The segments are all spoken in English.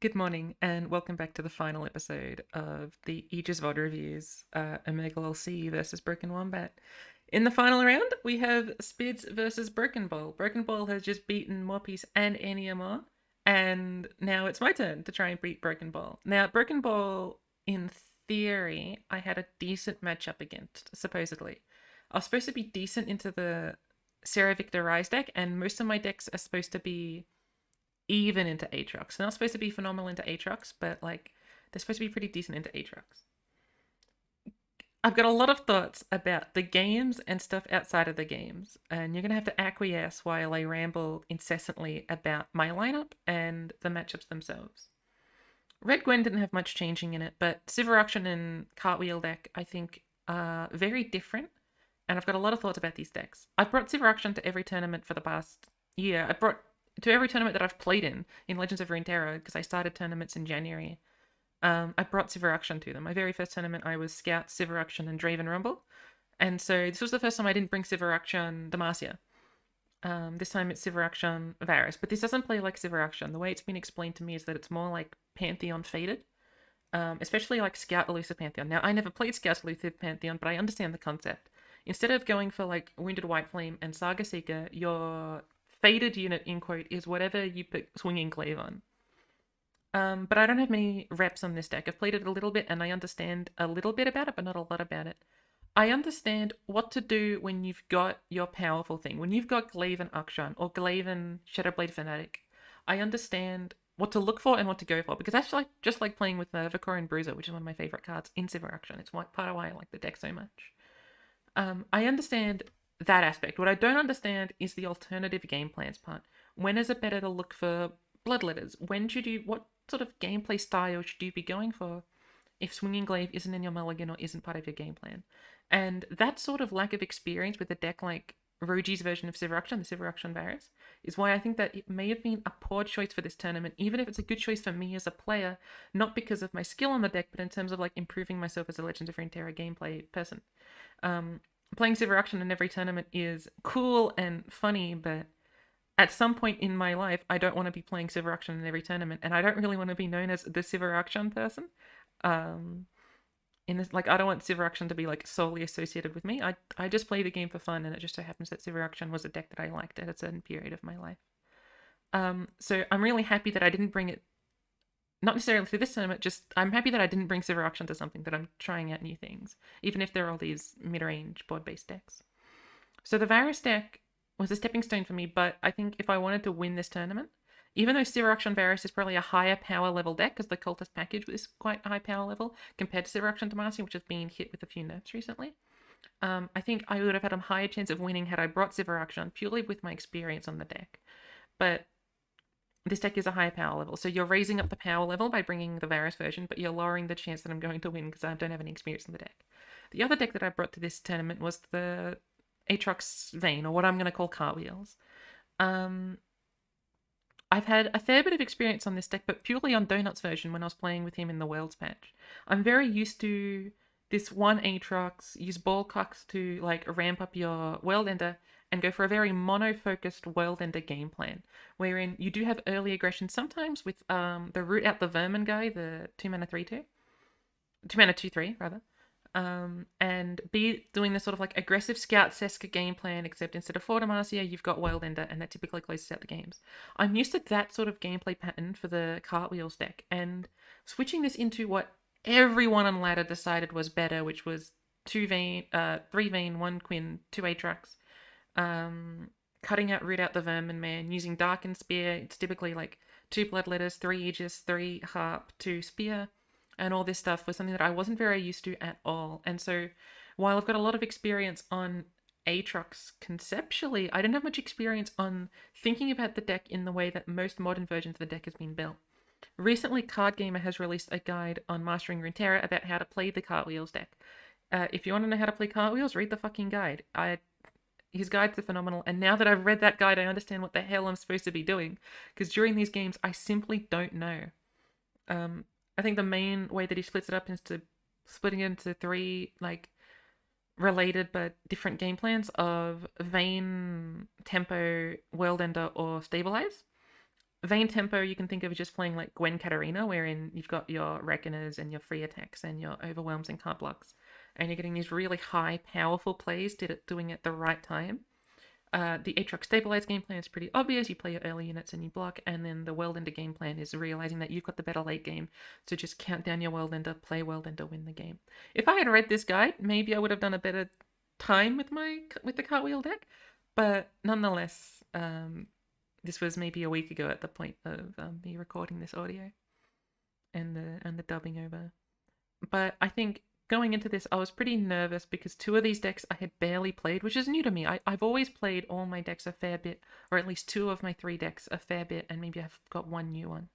Good morning, and welcome back to the final episode of the Aegis VOD reviews, Omega OCE versus Broken Wombat. In the final round, we have Spidz versus Broken Ball. Broken Ball has just beaten Morpiece and Eniamor, and now it's my turn to try and beat Broken Ball. Now, Broken Ball, in theory, I had a decent matchup against, supposedly. I was supposed to be decent into the Sera Victor Ryze deck, and most of my decks are supposed to be even into Aatrox. They're not supposed to be phenomenal into Aatrox, but like they're supposed to be pretty decent into Aatrox. I've got a lot of thoughts about the games and stuff outside of the games, and you're gonna have to acquiesce while I ramble incessantly about my lineup and the matchups themselves. Red Gwen didn't have much changing in it, but Sivir Akshan and Cartwheel deck I think are very different, and I've got a lot of thoughts about these decks. I've brought Sivir Akshan to every tournament for the past year. I brought to every tournament that I've played in Legends of Runeterra, because I started tournaments in January. I brought Sivir Akshan to them. My very first tournament, I was Scout, Sivir Akshan, and Draven Rumble. And so this was the first time I didn't bring Sivir Akshan Demacia. This time it's Sivir Akshan Varus. But this doesn't play like Sivir Akshan. The way it's been explained to me is that it's more like Pantheon Faded. Especially like Scout Elusive Pantheon. Now, I never played Scout Elusive Pantheon, but I understand the concept. Instead of going for like Wounded White Flame and Saga Seeker, your faded unit, in quote, is whatever you put Swinging Glaive on. But I don't have many reps on this deck. I've played it a little bit and I understand a little bit about it, but not a lot about it. I understand what to do when you've got your powerful thing. When you've got Glaive and Akshan or Glaive and Shadowblade Fanatic, I understand what to look for and what to go for, because that's like just like playing with Vicorian Bruiser, which is one of my favorite cards in Sivir Akshan. It's part of why I like the deck so much. I understand that aspect. What I don't understand is the alternative game plans part. When is it better to look for bloodletters? What sort of gameplay style should you be going for if Swinging Glaive isn't in your mulligan or isn't part of your game plan? And that sort of lack of experience with a deck like Roji's version of Sivir Akshan, the Sivir Akshan Varus, is why I think that it may have been a poor choice for this tournament, even if it's a good choice for me as a player, not because of my skill on the deck, but in terms of like improving myself as a Legends of Runeterra gameplay person. Playing Sivir Akshan in every tournament is cool and funny, but at some point in my life, I don't want to be playing Sivir Akshan in every tournament, and I don't really want to be known as the Sivir Akshan person. In this, like, I don't want Sivir Akshan to be like solely associated with me. I just play the game for fun, and it just so happens that Sivir Akshan was a deck that I liked at a certain period of my life. So I'm really happy that I didn't bring it, not necessarily to this tournament, just I'm happy that I didn't bring Sivir Akshan to something, that I'm trying out new things, even if there are all these mid-range board-based decks. So the Varus deck was a stepping stone for me, but I think if I wanted to win this tournament, even though Sivir Akshan Varus is probably a higher power level deck, because the Cultist package is quite high power level compared to Sivir Akshan Demacia, which has been hit with a few nerfs recently, I think I would have had a higher chance of winning had I brought Sivir Akshan purely with my experience on the deck. But this deck is a higher power level, so you're raising up the power level by bringing the Varus version, but you're lowering the chance that I'm going to win because I don't have any experience in the deck. The other deck that I brought to this tournament was the Aatrox Vayne, or what I'm going to call Cartwheels. I've had a fair bit of experience on this deck, but purely on Donut's version when I was playing with him in the Worlds patch. I'm very used to this one Aatrox, use Ballcocks to like ramp up your World Ender, and go for a very mono-focused World Ender game plan, wherein you do have early aggression sometimes with the Root Out the Vermin guy, the 2-mana 3/2. 2-mana 2/3, rather. And be doing this sort of like aggressive Scout-esque game plan, except instead of 4 Demacia, you've got World Ender, and that typically closes out the games. I'm used to that sort of gameplay pattern for the Cartwheels deck, and switching this into what everyone on ladder decided was better, which was 3 Vayne, 1 Quinn, 2 Aatrox, cutting out Root Out the Vermin Man, using Darken Spear. It's typically like 2 Bloodletters, 3 Aegis, 3 Harp, 2 Spear, and all this stuff was something that I wasn't very used to at all. And so while I've got a lot of experience on Aatrox conceptually, I didn't have much experience on thinking about the deck in the way that most modern versions of the deck has been built. Recently, Card Gamer has released a guide on Mastering Runeterra about how to play the Cartwheels deck. If you want to know how to play Cartwheels, read the fucking guide. His guides are phenomenal, and now that I've read that guide, I understand what the hell I'm supposed to be doing, because during these games, I simply don't know. I think the main way that he splits it up is to splitting it into 3, like, related but different game plans of Vayne, Tempo, World Ender, or Stabilize. Vayne Tempo you can think of as just playing like Gwen Katarina, wherein you've got your Reckoners and your free attacks and your Overwhelms and card blocks, and you're getting these really high, powerful plays doing it at the right time. The Aatrox stabilize game plan is pretty obvious. You play your early units and you block, and then the World Ender game plan is realizing that you've got the better late game, so just count down your World Ender, play World Ender, win the game. If I had read this guide, maybe I would have done a better time with the Cartwheel deck, but nonetheless, this was maybe a week ago at the point of me recording this audio and the dubbing over. But I think going into this, I was pretty nervous because two of these decks I had barely played, which is new to me. I've always played all my decks a fair bit, or at least two of my three decks a fair bit, and maybe I've got one new one.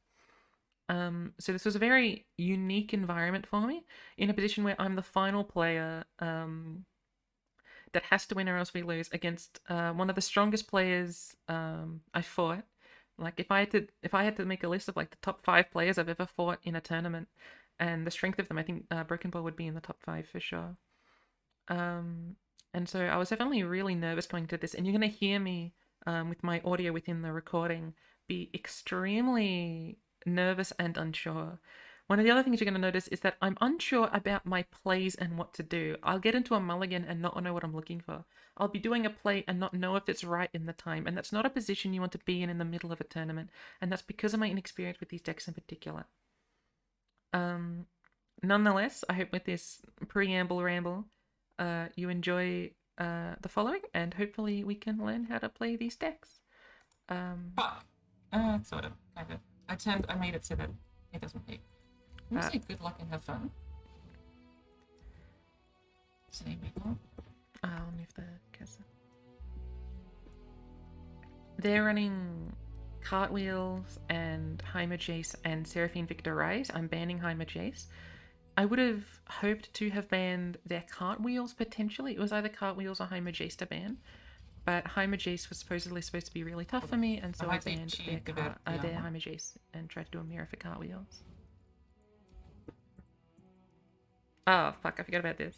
So this was a very unique environment for me, in a position where I'm the final player that has to win or else we lose against one of the strongest players I fought. Like if I had to make a list of like the top 5 players I've ever fought in a tournament, and the strength of them, I think Broken Ball would be in the top 5 for sure. And so I was definitely really nervous going to this, and you're going to hear me with my audio within the recording be extremely nervous and unsure. One of the other things you're going to notice is that I'm unsure about my plays and what to do. I'll get into a mulligan and not know what I'm looking for. I'll be doing a play and not know if it's right in the time, and that's not a position you want to be in the middle of a tournament, and that's because of my inexperience with these decks in particular. Nonetheless, I hope with this preamble ramble, you enjoy the following, and hopefully we can learn how to play these decks. Sort of, kind of. I made it so that it doesn't peak. Can you say good luck and have fun? Say people. I'll move the cursor. They're running Cartwheels and Jace and Seraphine Victor Ryze. I'm banning Jace. I would have hoped to have banned their Cartwheels potentially. It was either Cartwheels or Jace to ban. But Jace was supposedly supposed to be really tough for me, and so I banned their Jace and tried to do a mirror for Cartwheels. Oh, fuck, I forgot about this.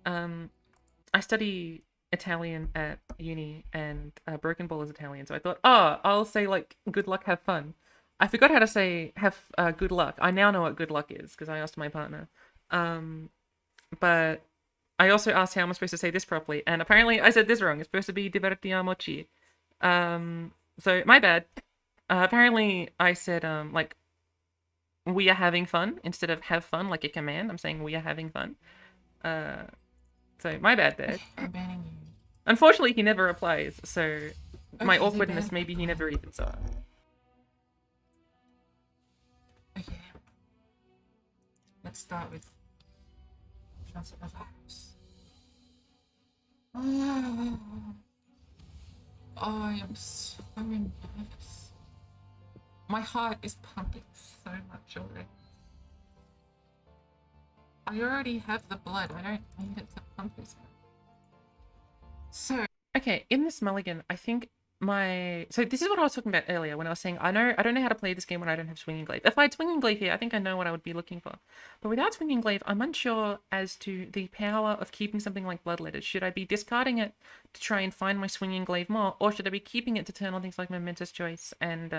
I study Italian at uni, and Broken Ball is Italian, so I thought, I'll say, like, good luck, have fun. I forgot how to say have good luck. I now know what good luck is, because I asked my partner. But I also asked how am I supposed to say this properly, and apparently I said this wrong. It's supposed to be divertiamoci. So, my bad. Apparently I said, like, we are having fun instead of have fun like a command. I'm saying we are having fun. So my bad there. I'm banning you. Unfortunately, he never replies, so my awkwardness, maybe he never even saw it. Okay. Let's start with transfer of Varus. Oh, I am so nervous. My heart is pumping so much already. I already have the blood. I don't need it to pump as much. So okay, in this mulligan, I think so this is what I was talking about earlier when I was saying I don't know how to play this game when I don't have Swinging Glaive. If I had Swinging Glaive here, I think I know what I would be looking for. But without Swinging Glaive, I'm unsure as to the power of keeping something like Bloodletters. Should I be discarding it to try and find my Swinging Glaive more, or should I be keeping it to turn on things like Momentous Choice and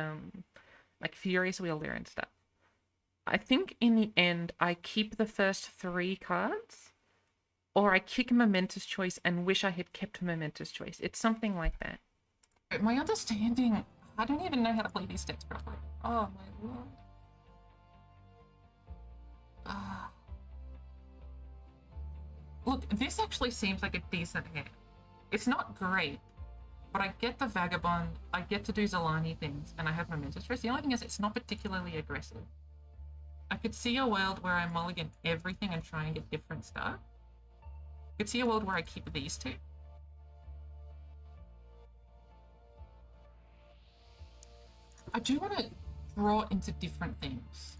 like Furious Wielder and stuff? I think in the end, I keep the first 3 cards, or I kick Momentous Choice and wish I had kept Momentous Choice. It's something like that. my understanding, I don't even know how to play these decks properly. Oh my lord. Look, this actually seems like a decent hand. It's not great, but I get the Vagabond, I get to do Zalani things, and I have Momentous Choice. The only thing is it's not particularly aggressive. I could see a world where I mulligan everything and try and get different stuff. I could see a world where I keep these 2. I do want to draw into different things.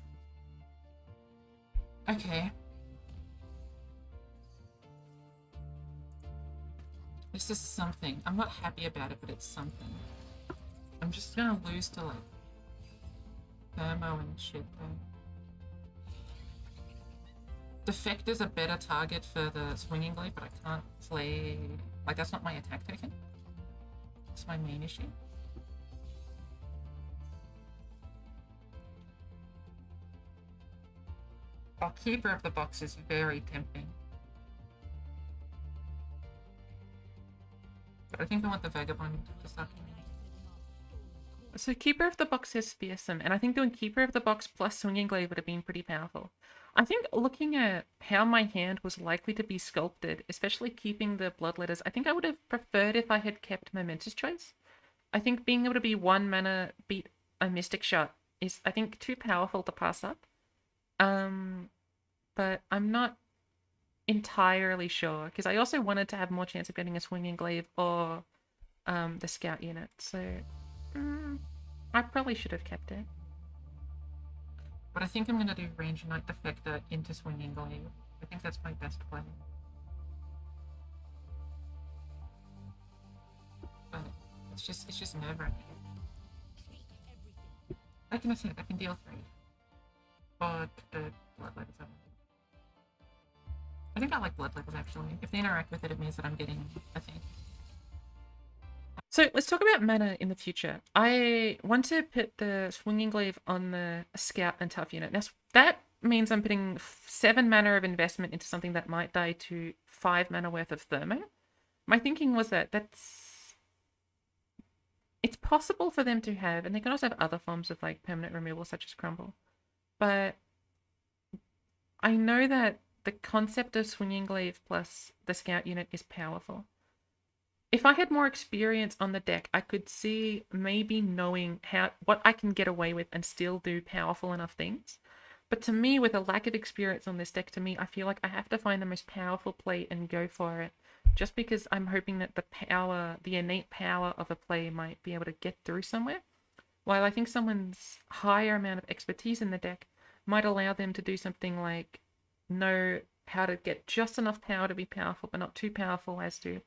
Okay. This is something. I'm not happy about it, but it's something. I'm just gonna lose to, like, Thermo and shit, though. Defector's a better target for the Swinging Glaive, but I can't play... Like, that's not my attack token. That's my main issue. Oh, Keeper of the Box is very tempting. But I think I want the Vagabond to start. So Keeper of the Box is fearsome, and I think doing Keeper of the Box plus Swinging Glaive would have been pretty powerful. I think looking at how my hand was likely to be sculpted, especially keeping the Bloodletters, I think I would have preferred if I had kept Momentous Choice. I think being able to be 1 mana beat a Mystic Shot is, I think, too powerful to pass up. But I'm not entirely sure, because I also wanted to have more chance of getting a Swinging Glaive or the Scout unit, so I probably should have kept it. But I think I'm going to do Range Knight Defector into Swinging Glaive. I think that's my best play. But it's just nerve-wracking. I can assume I can deal 3. But the Bloodletters are... I think I like Bloodletters actually. If they interact with it, it means that I'm getting a thing. So let's talk about mana in the future. I want to put the Swinging Glaive on the Scout and Tough unit. Now, that means I'm putting 7 mana of investment into something that might die to 5 mana worth of Thermo. My thinking was that it's possible for them to have, and they can also have other forms of like permanent removal such as Crumble. But I know that the concept of Swinging Glaive plus the Scout unit is powerful. If I had more experience on the deck, I could see maybe knowing what I can get away with and still do powerful enough things. But to me, with a lack of experience on this deck, I feel like I have to find the most powerful play and go for it. Just because I'm hoping that the innate power of a play might be able to get through somewhere. While I think someone's higher amount of expertise in the deck might allow them to do something like know how to get just enough power to be powerful, but not too powerful as to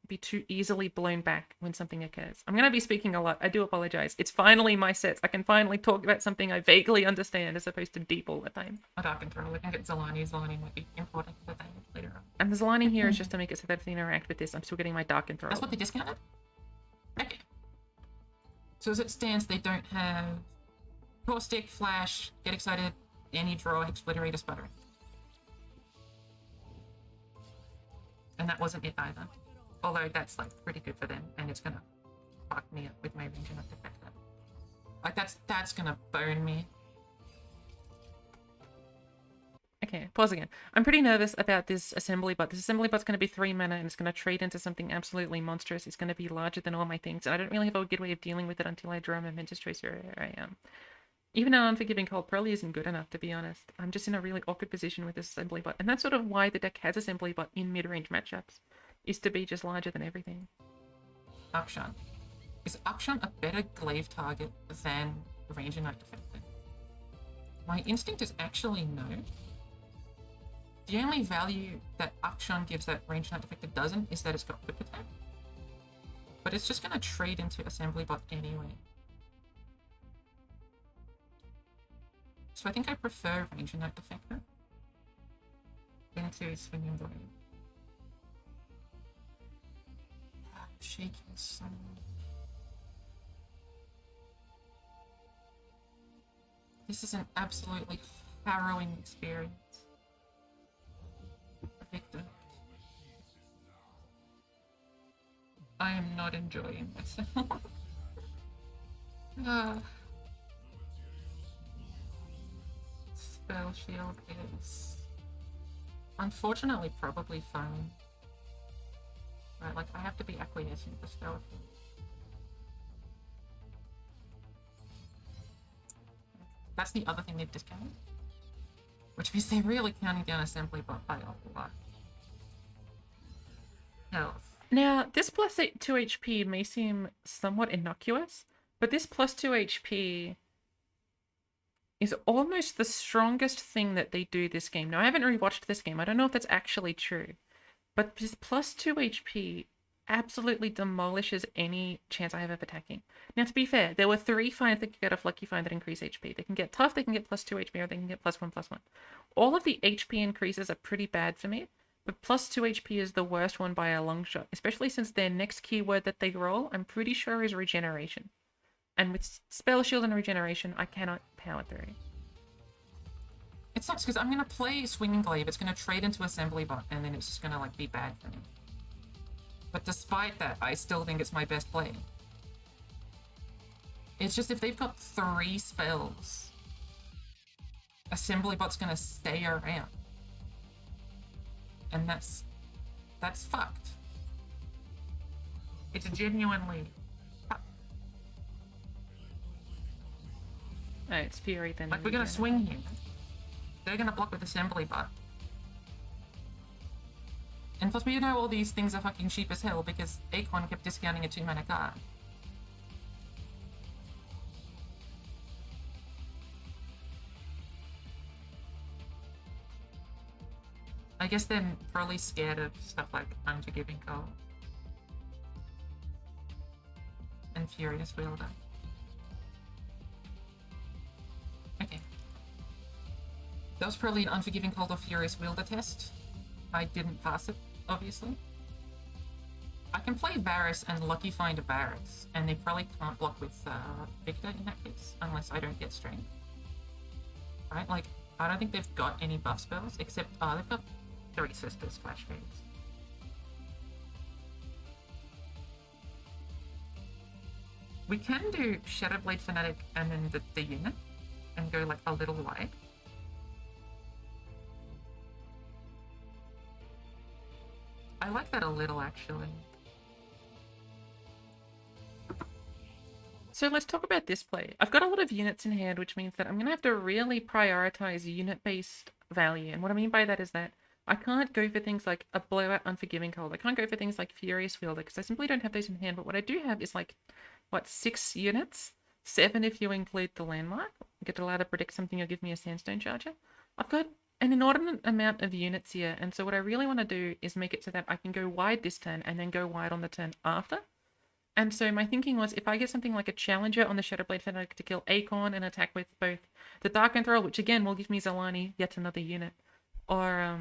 be too easily blown back when something occurs. I'm going to be speaking a lot. I do apologize. It's finally my sets. I can finally talk about something I vaguely understand as opposed to deep all the time. A Dark Control. I can get Zolani. Zolani might be important for that later on. And the Zolani here is just to make it so that if they interact with this, I'm still getting my Dark Control. That's what they discounted? Okay. So as it stands, they don't have Caustic, Flash, Get Excited, any draw, Exploderator, Sputtering. And that wasn't it either. Although that's like pretty good for them, and it's gonna fuck me up with my Range Knight Defector. Like that's gonna bone me. Okay, pause again. I'm pretty nervous about this assembly bot. This assembly bot's going to be 3 mana and it's going to trade into something absolutely monstrous. It's going to be larger than all my things, and I don't really have a good way of dealing with it until I draw a Momentous Choice or I am. Even an Unforgiving Cold probably isn't good enough, to be honest. I'm just in a really awkward position with this assembly bot, and that's sort of why the deck has assembly bot in mid-range matchups, is to be just larger than everything. Akshan. Is Akshan a better glaive target than Range Knight Defector? My instinct is actually no. The only value that Akshan gives that Range Knight Defector doesn't is that it's got quick attack. But it's just going to trade into assembly bot anyway. So I think I prefer Range Knight Defector into Swinging Glaive. I'm shaking so much. This is an absolutely harrowing experience. Victor. I am not enjoying myself. Spell Shield is unfortunately probably fine. Right, like I have to be acquiescent for Spell Shield. That's the other thing they've discounted. Which means they're really counting down assembly bot by a lot. Health. Now, this plus 2 HP may seem somewhat innocuous, but this plus 2 HP is almost the strongest thing that they do this game. Now, I haven't rewatched this game. I don't know if that's actually true. But this plus 2 HP absolutely demolishes any chance I have of attacking. Now, to be fair, there were 3 finds that could get off Lucky Find that increase HP. They can get tough, they can get plus 2 HP, or they can get +1/+1. All of the HP increases are pretty bad for me, but plus 2 HP is the worst one by a long shot, especially since their next keyword that they roll, I'm pretty sure, is regeneration. And with Spell Shield and regeneration, I cannot power through. It sucks because I'm gonna play Swinging Glaive, it's gonna trade into Assembly Bot, and then it's just gonna like be bad for me. But despite that, I still think it's my best play. It's just if they've got 3 spells, Assembly Bot's gonna stay around. And that's fucked. It's genuinely fucked. Oh, it's Fury then. Like, we're gonna swing here. They're gonna block with Assembly Bot. And plus, we know all these things are fucking cheap as hell because Akon kept discounting a 2-mana card. I guess they're probably scared of stuff like Unforgiving Cold and Furious Wielder. Okay. That was probably an Unforgiving Cold or Furious Wielder test. I didn't pass it, obviously. I can play Varus and Lucky Find Varus, and they probably can't block with Victor in that case, unless I don't get Strength. Right? Like, I don't think they've got any buff spells, except, they've got 3 Sisters Flash Fades. We can do Shadowblade Fanatic and then the unit, and go like a little wide. I like that a little, actually. So let's talk about this play. I've got a lot of units in hand, which means that I'm going to have to really prioritize unit-based value. And what I mean by that is that I can't go for things like a Blowout Unforgiving Cold. I can't go for things like Furious Wielder because I simply don't have those in hand. But what I do have is like, what, 6 units? 7 if you include the landmark. I get allowed to predict something or give me a Sandstone Charger. I've got an inordinate amount of units here. And so what I really want to do is make it so that I can go wide this turn and then go wide on the turn after. And so my thinking was, if I get something like a Challenger on the Shadowblade Fanatic to kill Akon and attack with both the Dark Enthrall, which again will give me Zalani, yet another unit, or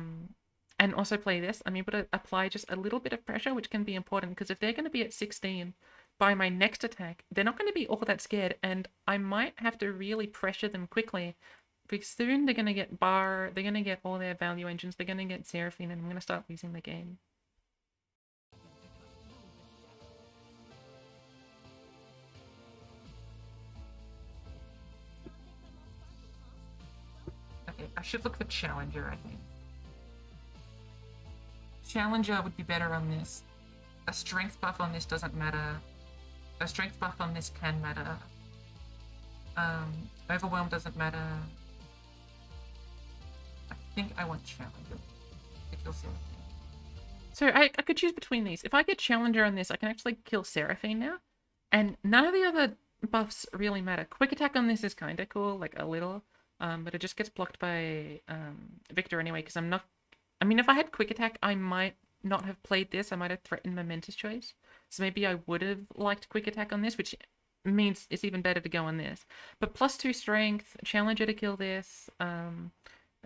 and also play this, I'm able to apply just a little bit of pressure, which can be important, because if they're going to be at 16 by my next attack, they're not going to be all that scared, and I might have to really pressure them quickly, because soon they're going to get Bar, they're going to get all their value engines, they're going to get Seraphine, and I'm going to start losing the game. I should look for Challenger, I think. Challenger would be better on this. A strength buff on this doesn't matter. A strength buff on this can matter. Overwhelm doesn't matter. I think I want Challenger to kill Seraphine. So I could choose between these. If I get Challenger on this, I can actually kill Seraphine now. And none of the other buffs really matter. Quick attack on this is kind of cool, like a little. But it just gets blocked by Victor anyway, because I'm not... I mean, if I had quick attack, I might not have played this. I might have threatened Momentous Choice. So maybe I would have liked quick attack on this, which means it's even better to go on this. But +2 strength, Challenger to kill this, and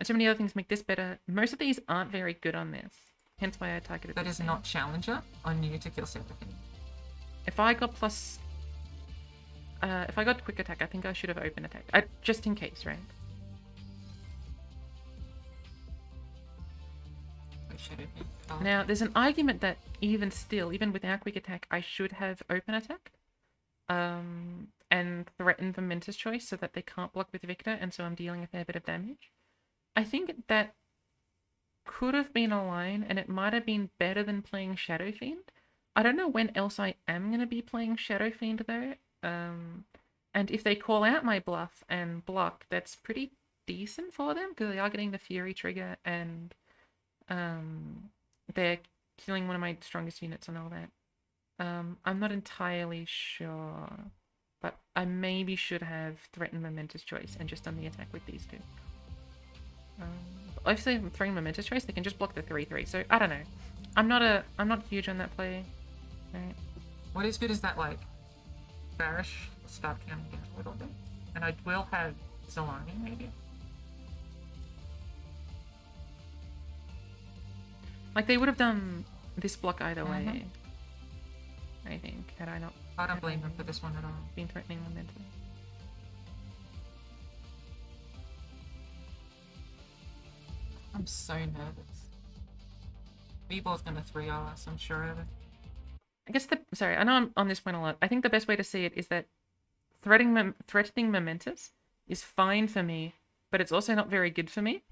so many other things make this better. Most of these aren't very good on this. Hence why I targeted That is thing. not Challenger on you to kill Seraphine. If I got if I got quick attack, I think I should have open attack. Just in case, right? Now, there's an argument that even still, even without quick attack, I should have open attack. And threaten Momentous Choice so that they can't block with Victor, and so I'm dealing a fair bit of damage. I think that could have been a line, and it might have been better than playing Shadow Fiend. I don't know when else I am going to be playing Shadow Fiend, though. And if they call out my bluff and block, that's pretty decent for them, because they are getting the Fury trigger, and they're killing one of my strongest units and all that. I'm not entirely sure, but I maybe should have threatened Momentous Choice and just done the attack with these two. Obviously, if I'm throwing Momentous Choice, they can just block the 3/3. So I don't know. I'm not huge on that play. Right. What is good is that like Varus will start counting down a little bit, and I will have Zalani maybe. Like, they would have done this block either way, I think, had I not... I don't blame them for this one at all. Been threatening momentum. I'm so nervous. B-Ball's gonna 3-0 us, I'm sure of it. I guess sorry, I know I'm on this point a lot. I think the best way to see it is that threatening Momentous is fine for me, but it's also not very good for me.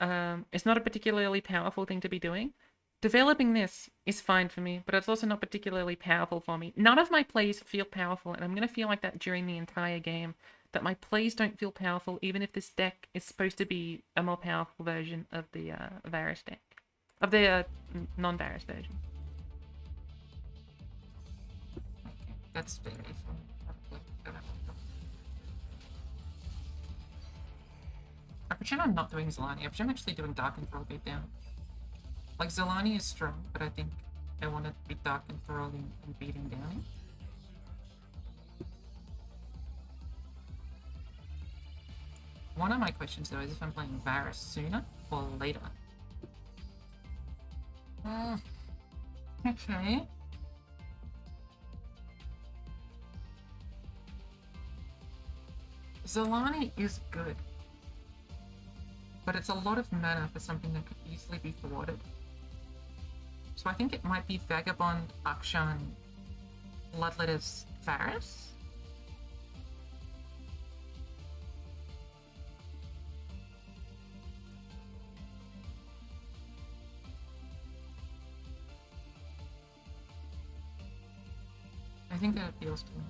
It's not a particularly powerful thing to be doing. Developing this is fine for me, but it's also not particularly powerful for me. None of my plays feel powerful, and I'm going to feel like that during the entire game. That my plays don't feel powerful, even if this deck is supposed to be a more powerful version of the Varus deck. Of the non-Varus version. Okay, that's very fun. I pretend I'm not doing Zolani. I pretend I'm actually doing Dark and Thrall beatdown. Like, Zolani is strong, but I think I want to be Dark and Thralling and beating down. One of my questions, though, is if I'm playing Varus sooner or later. Okay. Zolani is good. But it's a lot of mana for something that could easily be thwarted. So I think it might be Vagabond, Akshan, Bloodletter's Varus. I think that appeals to me.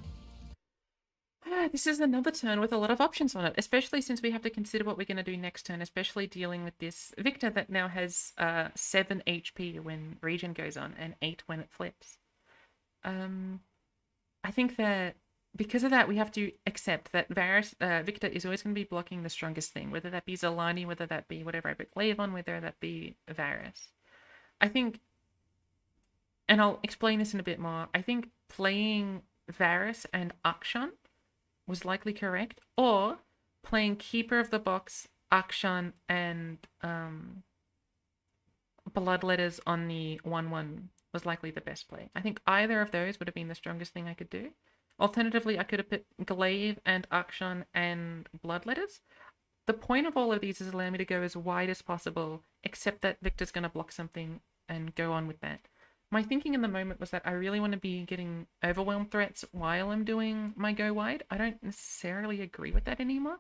This is another turn with a lot of options on it, especially since we have to consider what we're going to do next turn, especially dealing with this Victor that now has 7 HP when Regen goes on and 8 when it flips. I think that because of that, we have to accept that Victor is always going to be blocking the strongest thing, whether that be Zolani, whether that be whatever I put Glaive on, whether that be Varus. I think, and I'll explain this in a bit more, I think playing Varus and Akshan was likely correct, or playing Keeper of the Box, Akshan, and Bloodletters on the 1-1 was likely the best play. I think either of those would have been the strongest thing I could do. Alternatively, I could have put Glaive and Akshan and Bloodletters. The point of all of these is allow me to go as wide as possible, except that Victor's going to block something and go on with that. My thinking in the moment was that I really want to be getting overwhelm threats while I'm doing my go wide. I don't necessarily agree with that anymore.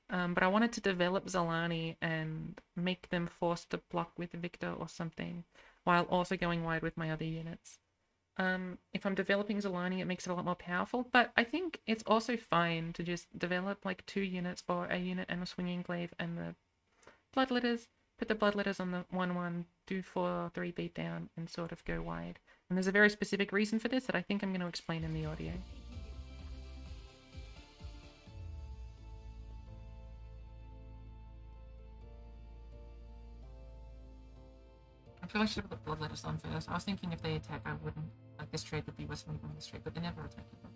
But I wanted to develop Zolani and make them forced to block with Victor or something, while also going wide with my other units. If I'm developing Zolani, it makes it a lot more powerful, but I think it's also fine to just develop like 2 units, or a unit and a swinging glaive and the Bloodletters, put the Bloodletters on the 1-1, do 4-3 beatdown, and sort of go wide. And there's a very specific reason for this that I think I'm going to explain in the audio. I feel I should have put Bloodletters on first. I was thinking if they attack, I wouldn't. Like, this trade would be worse than this trade, but they never attack them.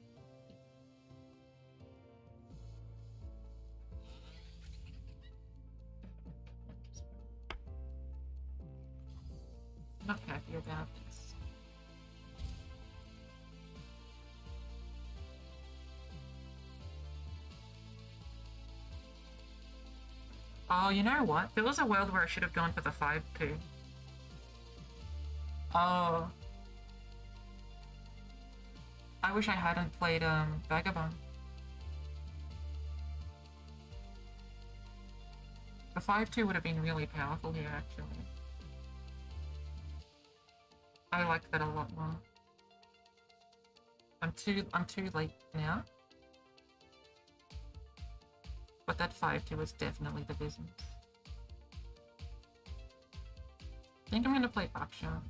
I'm not happy about this. Oh, you know what? There was a world where I should have gone for the 5-2. Oh. I wish I hadn't played Vagabond. The 5-2 would have been really powerful here, actually. I like that a lot more. I'm too late now. But that 5-2 is definitely the business. I think I'm gonna play Akshan.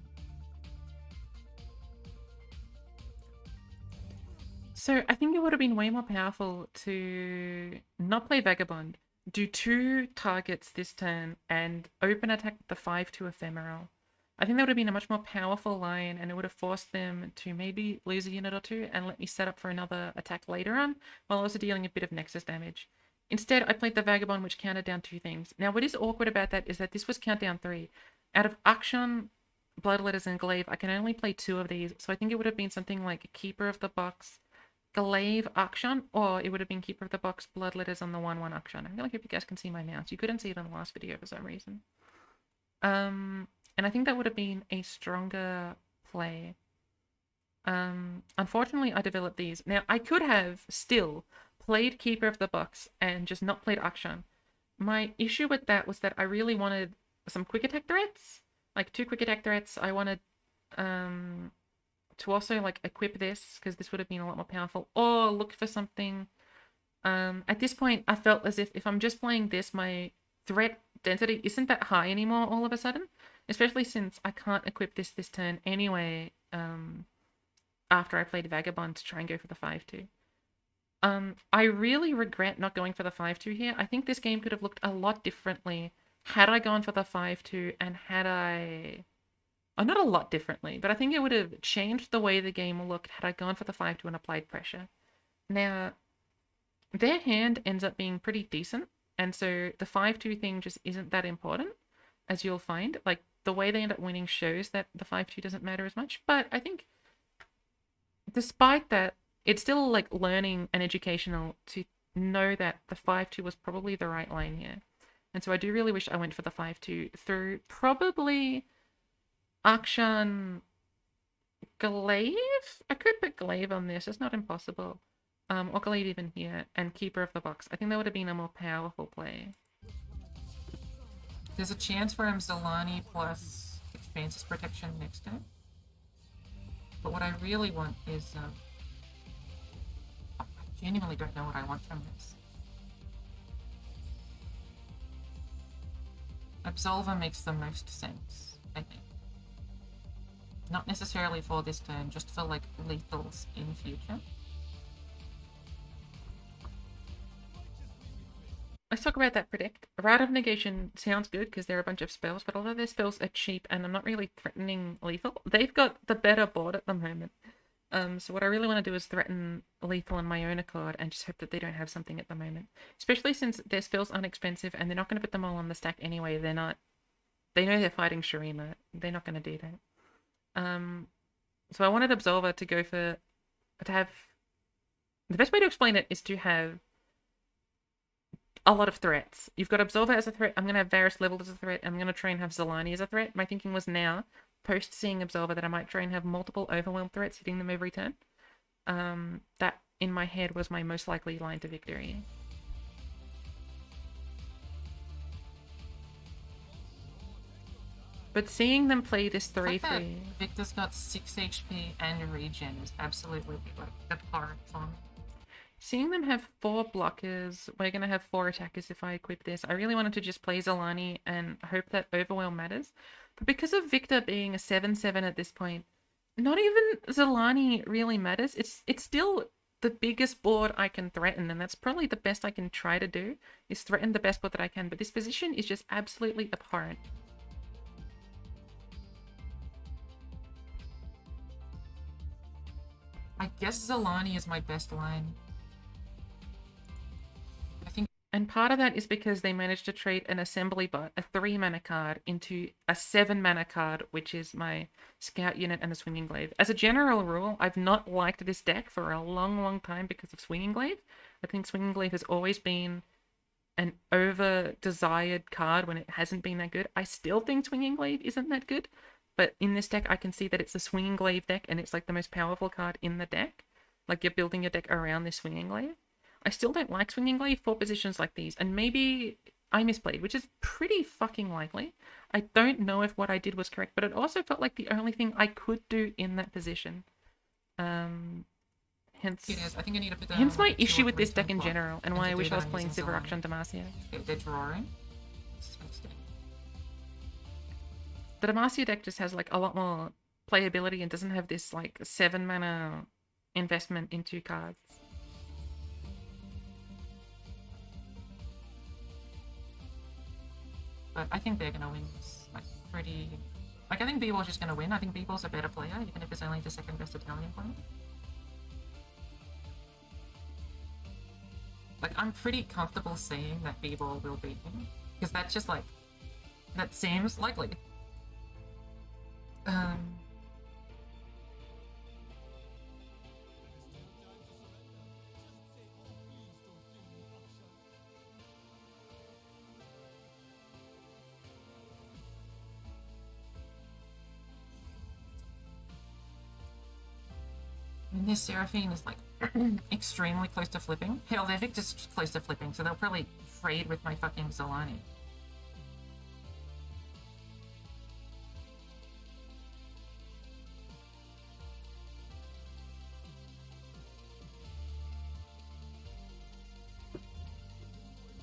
So I think it would have been way more powerful to not play Vagabond, do 2 targets this turn, and open attack the 5-2 Ephemeral. I think that would have been a much more powerful line, and it would have forced them to maybe lose a unit or 2 and let me set up for another attack later on, while also dealing a bit of Nexus damage. Instead, I played the Vagabond, which counted down 2 things. Now, what is awkward about that is that this was countdown 3. Out of Akshan, Bloodletters, and Glaive, I can only play 2 of these, so I think it would have been something like Keeper of the Box, Glaive, Akshan, or it would have been Keeper of the Box, Bloodletters on the 1-1 Akshan. I really hope you guys can see my mouse. You couldn't see it on the last video for some reason. And I think that would have been a stronger play. Unfortunately, I developed these. Now, I could have still played Keeper of the Box and just not played Akshan. My issue with that was that I really wanted some quick attack threats, like 2 quick attack threats. I wanted to also like equip this because this would have been a lot more powerful, or look for something. At this point, I felt as if I'm just playing this, my threat density isn't that high anymore all of a sudden, especially since I can't equip this turn anyway. After I played Vagabond to try and go for the 5-2. I really regret not going for the 5-2 here. I think this game could have looked a lot differently had I gone for the 5-2 and had I... Oh, not a lot differently, but I think it would have changed the way the game looked had I gone for the 5-2 and applied pressure. Now, their hand ends up being pretty decent, and so the 5-2 thing just isn't that important, as you'll find. Like, the way they end up winning shows that the 5-2 doesn't matter as much, but I think despite that, it's still like learning and educational to know that the 5-2 was probably the right line here. And so I do really wish I went for the 5-2 through probably Akshan Glaive? I could put Glaive on this, it's not impossible. Or Glaive even here, and Keeper of the Box. I think that would have been a more powerful play. There's a chance for him Zolani plus Expanse's protection next turn. But what I really want is... I genuinely don't know what I want from this. Absolver makes the most sense, I think. Not necessarily for this turn, just for like lethals in future. Let's talk about that predict. Rite of Negation sounds good because they're a bunch of spells, but a lot of their spells are cheap and I'm not really threatening lethal. They've got the better board at the moment. So what I really want to do is threaten lethal on my own accord and just hope that they don't have something at the moment. Especially since their spells aren't expensive and they're not going to put them all on the stack anyway. They're not... They know they're fighting Shurima. They're not going to do that. So I wanted Absolver to go for... To have... The best way to explain it is to have a lot of threats. You've got Absolver as a threat. I'm going to have Varus leveled as a threat. I'm going to try and have Zolani as a threat. My thinking was now, post seeing Absolver, that I might try and have multiple overwhelm threats hitting them every turn. That, in my head, was my most likely line to victory. But seeing them play this 3-3... Victor's got 6 HP and regen is absolutely like abhorrent for me. Seeing them have 4 blockers, we're going to have 4 attackers if I equip this. I really wanted to just play Zolani and hope that overwhelm matters. But because of Victor being a 7-7 at this point, not even Zolani really matters. It's still the biggest board I can threaten, and that's probably the best I can try to do, is threaten the best board that I can. But this position is just absolutely abhorrent. I guess Zolani is my best line. And part of that is because they managed to trade an assembly bot, a 3-mana card, into a 7-mana card, which is my scout unit and the swinging glaive. As a general rule, I've not liked this deck for a long, long time because of swinging glaive. I think swinging glaive has always been an over-desired card when it hasn't been that good. I still think swinging glaive isn't that good, but in this deck I can see that it's a swinging glaive deck and it's like the most powerful card in the deck. Like, you're building your deck around this swinging glaive. I still don't like swinging glaive for positions like these, and maybe I misplayed, which is pretty fucking likely. I don't know if what I did was correct, but it also felt like the only thing I could do in that position. Hence, I think I need to put down hence my issue with this deck in general, and why I wish I was playing Sivir, Akshan, Demacia. They're drawing. The Demacia deck just has like a lot more playability and doesn't have this like 7-mana investment in 2 cards. But I think they're going to win this, like, pretty... Like, I think B-Ball's just going to win. I think B-Ball's a better player, even if it's only the second best Italian player. Like, I'm pretty comfortable saying that B-Ball will beat him. Because that's just, like... That seems likely. And this Seraphine is like extremely close to flipping. Hell, their Victor's close to flipping, so they'll probably trade with my fucking Zolani.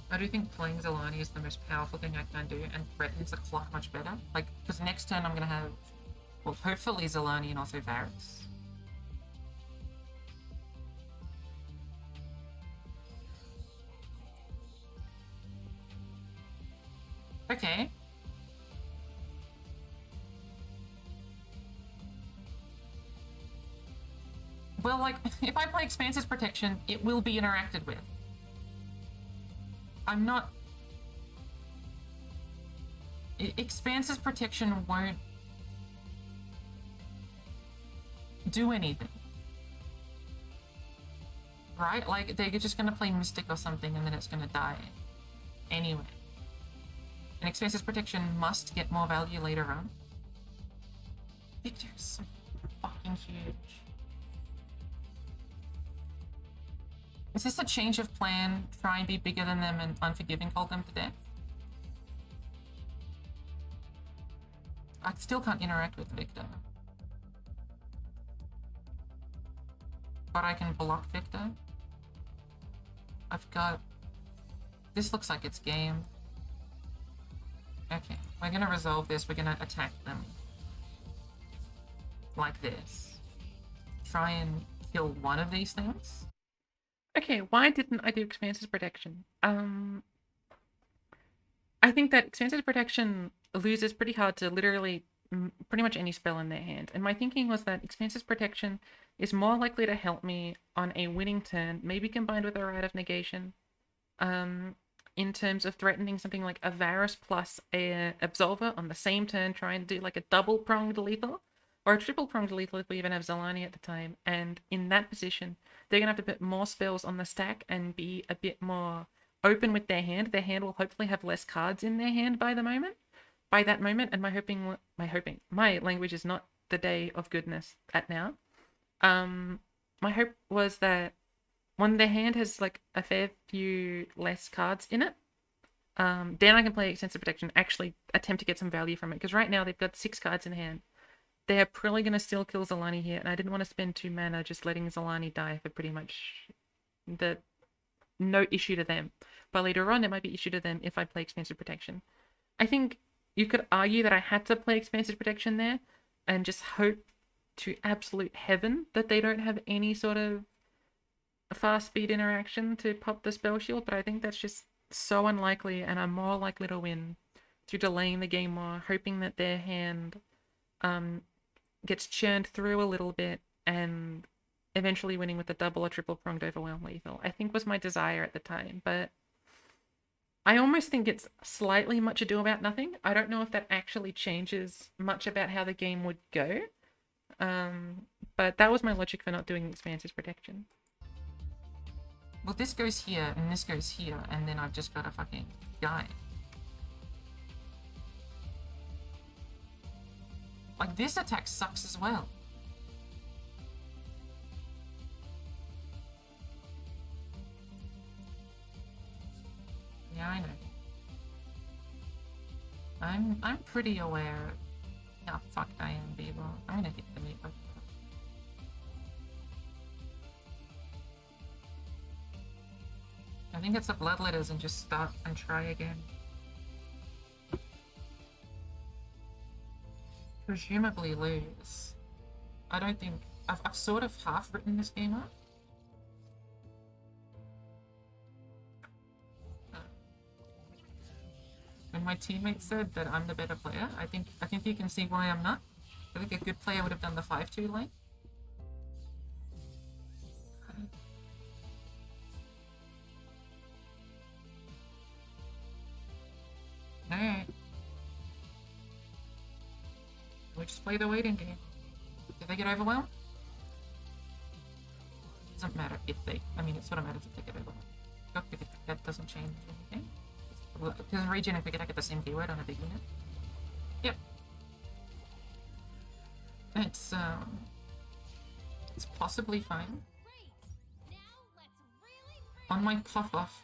I do think playing Zolani is the most powerful thing I can do, and threatens the clock much better. Like, because next turn I'm gonna have, well, hopefully Zolani and also Varus. Okay. Well, like, if I play Expanse's Protection, it will be interacted with. I'm not... Expanse's Protection won't do anything. Right? Like, they're just gonna play Mystic or something and then it's gonna die. Anyway. And Expanse's Protection must get more value later on. Victor is so fucking huge. Is this a change of plan? Try and be bigger than them and unforgiving hold them to death? I still can't interact with Victor. But I can block Victor. I've got... This looks like it's game. Okay, we're gonna resolve this. We're gonna attack them. Like this. Try and kill one of these things. Okay, why didn't I do Expanse's Protection? I think that Expanse's Protection loses pretty hard to literally pretty much any spell in their hand. And my thinking was that Expanse's Protection is more likely to help me on a winning turn, maybe combined with a Rite of Negation, in terms of threatening something like a Varus plus a Absolver on the same turn, trying to do like a double-pronged lethal, or a triple-pronged lethal if we even have Zolani at the time. And in that position, they're going to have to put more spells on the stack and be a bit more open with their hand. Their hand will hopefully have less cards in their hand by that moment, and my language is not the day of goodness at now. My hope was that when their hand has like a fair few less cards in it, then I can play Extensive Protection, actually attempt to get some value from it, because right now they've got 6 cards in hand. They're probably going to still kill Zolani here, and I didn't want to spend 2 mana just letting Zolani die for pretty much no issue to them. But later on, it might be issue to them if I play Expansive Protection. I think you could argue that I had to play Expansive Protection there and just hope to absolute heaven that they don't have any sort of fast speed interaction to pop the spell shield, but I think that's just so unlikely, and I'm more likely to win through delaying the game more, hoping that their hand gets churned through a little bit and eventually winning with a double or triple pronged overwhelm lethal, I think was my desire at the time. But I almost think it's slightly much ado about nothing. I don't know if that actually changes much about how the game would go, but that was my logic for not doing Expanse's Protection. Well, this goes here and this goes here, and then I've just got a fucking guy. Like, this attack sucks as well. Yeah, I know. I'm pretty aware how fucked I am, people. I'm gonna hit the meat. I think it's the Bloodletters and just start and try again. Presumably lose. I don't think... I've sort of half written this game up. And my teammate said that I'm the better player. I think you can see why I'm not. I think a good player would have done the 5-2 lane. Alright. We just play the waiting game. Did they get overwhelmed? Doesn't matter if they... I mean, it sort of matters if they get overwhelmed. That doesn't change anything. Because in regen and quick attack get the same keyword on a big unit. Yep. It's, It's possibly fine. On my pop-off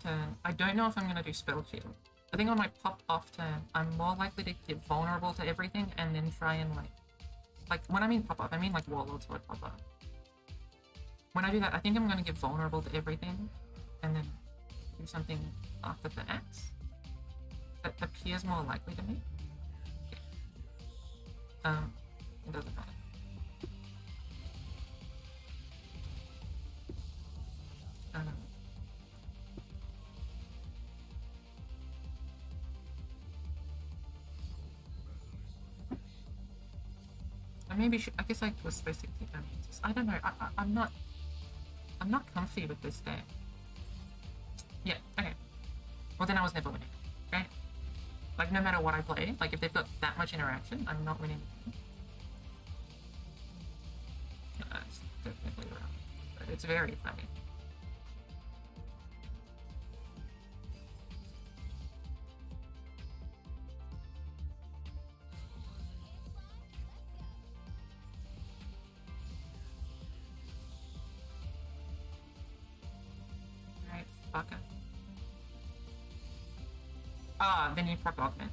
turn, I don't know if I'm going to do spell shield. I think on my pop-off turn, I'm more likely to get vulnerable to everything and then try and like when I mean pop-off, I mean like Warlord's Word pop-off. When I do that, I think I'm going to get vulnerable to everything and then do something after that. That appears more likely to me. Okay. It doesn't matter. Maybe I guess I was supposed to keep them. I don't know. I'm not comfy with this deck. Yeah. Okay. Well, then I was never winning. Okay. Like no matter what I play, like if they've got that much interaction, I'm not winning. No, that's definitely wrong. But it's very funny. Ah, then you proc augment.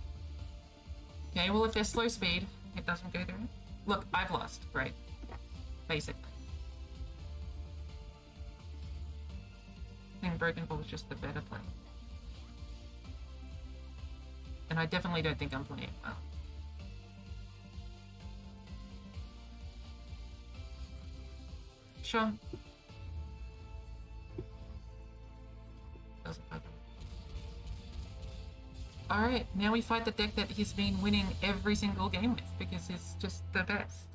Okay, well if they're slow speed, it doesn't go through. Look, I've lost, right? Basically. I think Broken Ball is just the better play. And I definitely don't think I'm playing well. Sure. Doesn't matter. Alright, now we fight the deck that he's been winning every single game with because it's just the best.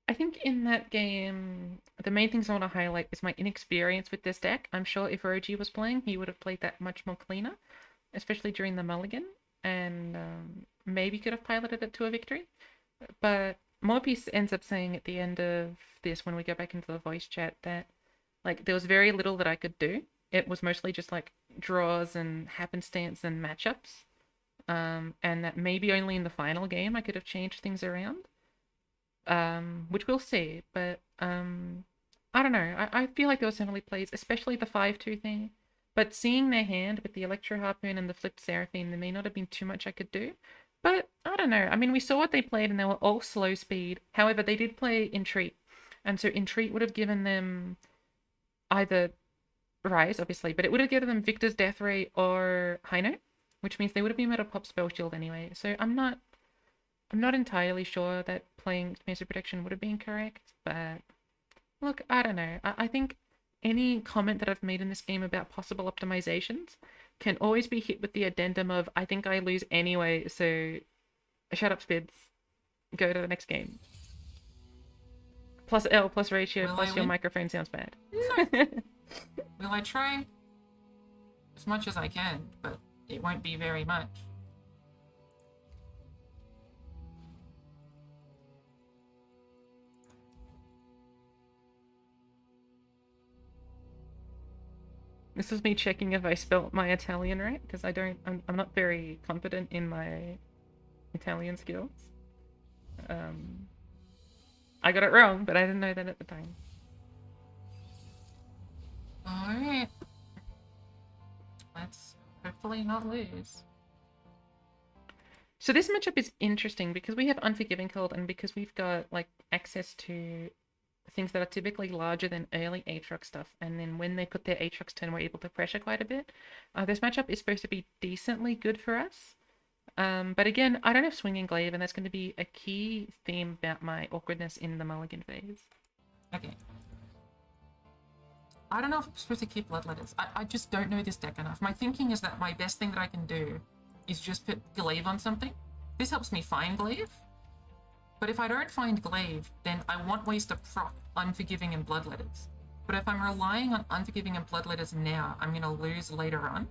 I think in that game, the main things I want to highlight is my inexperience with this deck. I'm sure if Roji was playing, he would have played that much more cleaner, especially during the mulligan, and maybe could have piloted it to a victory. But Morpiece ends up saying at the end of this, when we go back into the voice chat, that like there was very little that I could do. It was mostly just like draws and happenstance and matchups, and that maybe only in the final game I could have changed things around. Which we'll see, but I don't know. I feel like there were definitely plays, especially the 5-2 thing. But seeing their hand with the Electro Harpoon and the flipped Seraphine, there may not have been too much I could do. But I don't know. I mean, we saw what they played and they were all slow speed. However, they did play Entreat. And so Entreat would have given them either Ryze, obviously, but it would have given them Victor's Death Ray or High Note, which means they would have been able to pop Spell Shield anyway. So I'm not entirely sure that playing Expansive Protection would have been correct, but look, I don't know. I think any comment that I've made in this game about possible optimizations can always be hit with the addendum of, I think I lose anyway, so shut up, Spidz. Go to the next game. Plus L, plus ratio, Will plus your microphone sounds bad. No. Will I try? As much as I can, but it won't be very much. This is me checking if I spelt my Italian right, because I'm not very confident in my Italian skills. I got it wrong, but I didn't know that at the time. Alright. Let's hopefully not lose. So this matchup is interesting because we have Unforgiving Cold and because we've got like access to things that are typically larger than early Aatrox stuff, and then when they put their Aatrox turn, we're able to pressure quite a bit. This matchup is supposed to be decently good for us. But again, I don't have Swinging Glaive, and that's going to be a key theme about my awkwardness in the mulligan phase. Okay. I don't know if I'm supposed to keep Bloodletters. I just don't know this deck enough. My thinking is that my best thing that I can do is just put Glaive on something. This helps me find Glaive. But if I don't find Glaive, then I want ways to proc Unforgiving and Bloodletters. But if I'm relying on Unforgiving and Bloodletters now, I'm going to lose later on.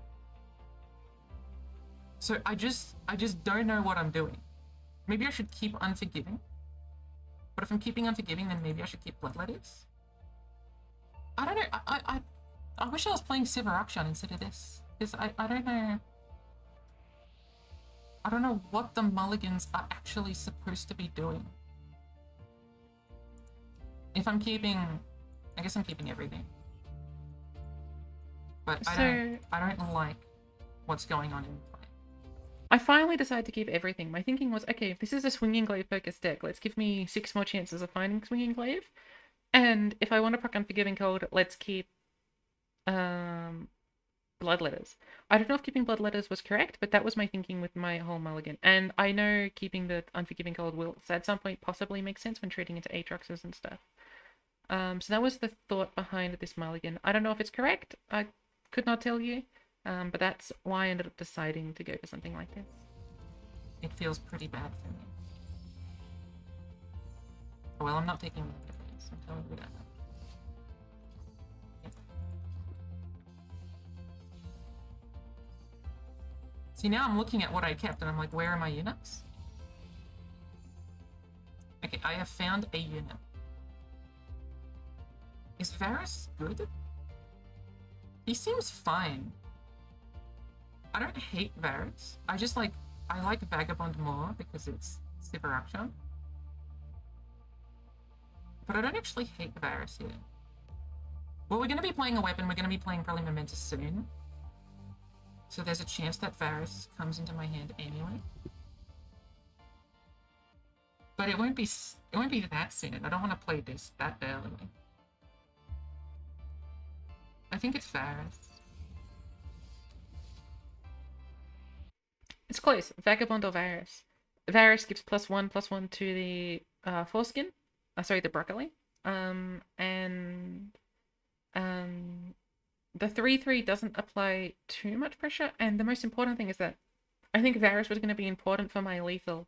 So I just don't know what I'm doing. Maybe I should keep Unforgiving. But if I'm keeping Unforgiving, then maybe I should keep Bloodletters. I don't know. I wish I was playing Sivir Akshan instead of this. Because I don't know. I don't know what the mulligans are actually supposed to be doing. If I'm keeping... I guess I'm keeping everything. But I don't like what's going on in play. I finally decided to keep everything. My thinking was, okay, if this is a Swinging Glaive focused deck, let's give me 6 more chances of finding Swinging Glaive. And if I want to proc Unforgiving Cold, let's keep Bloodletters. I don't know if keeping Bloodletters was correct, but that was my thinking with my whole mulligan. And I know keeping the Unforgiving Cold will at some point possibly make sense when trading into Aatroxes and stuff. So that was the thought behind this mulligan. I don't know if it's correct. I could not tell you. But that's why I ended up deciding to go for something like this. It feels pretty bad for me. Well, I'm not taking this. I'm telling you that. Yeah. See, now I'm looking at what I kept and I'm like, where are my units? Okay, I have found a unit. Is Varus good? He seems fine. I don't hate Varus. I like Vagabond more because it's Sivir Akshan. But I don't actually hate Varus here. Well, we're going to be playing a weapon. We're going to be playing probably Momentous soon. So there's a chance that Varus comes into my hand anyway. But it won't be that soon. I don't want to play this that early. I think it's Varus. It's close. Vagabond or Varus. Varus gives +1/+1 to the foreskin. Sorry, the broccoli. And the 3/3 doesn't apply too much pressure. And the most important thing is that I think Varus was going to be important for my lethal.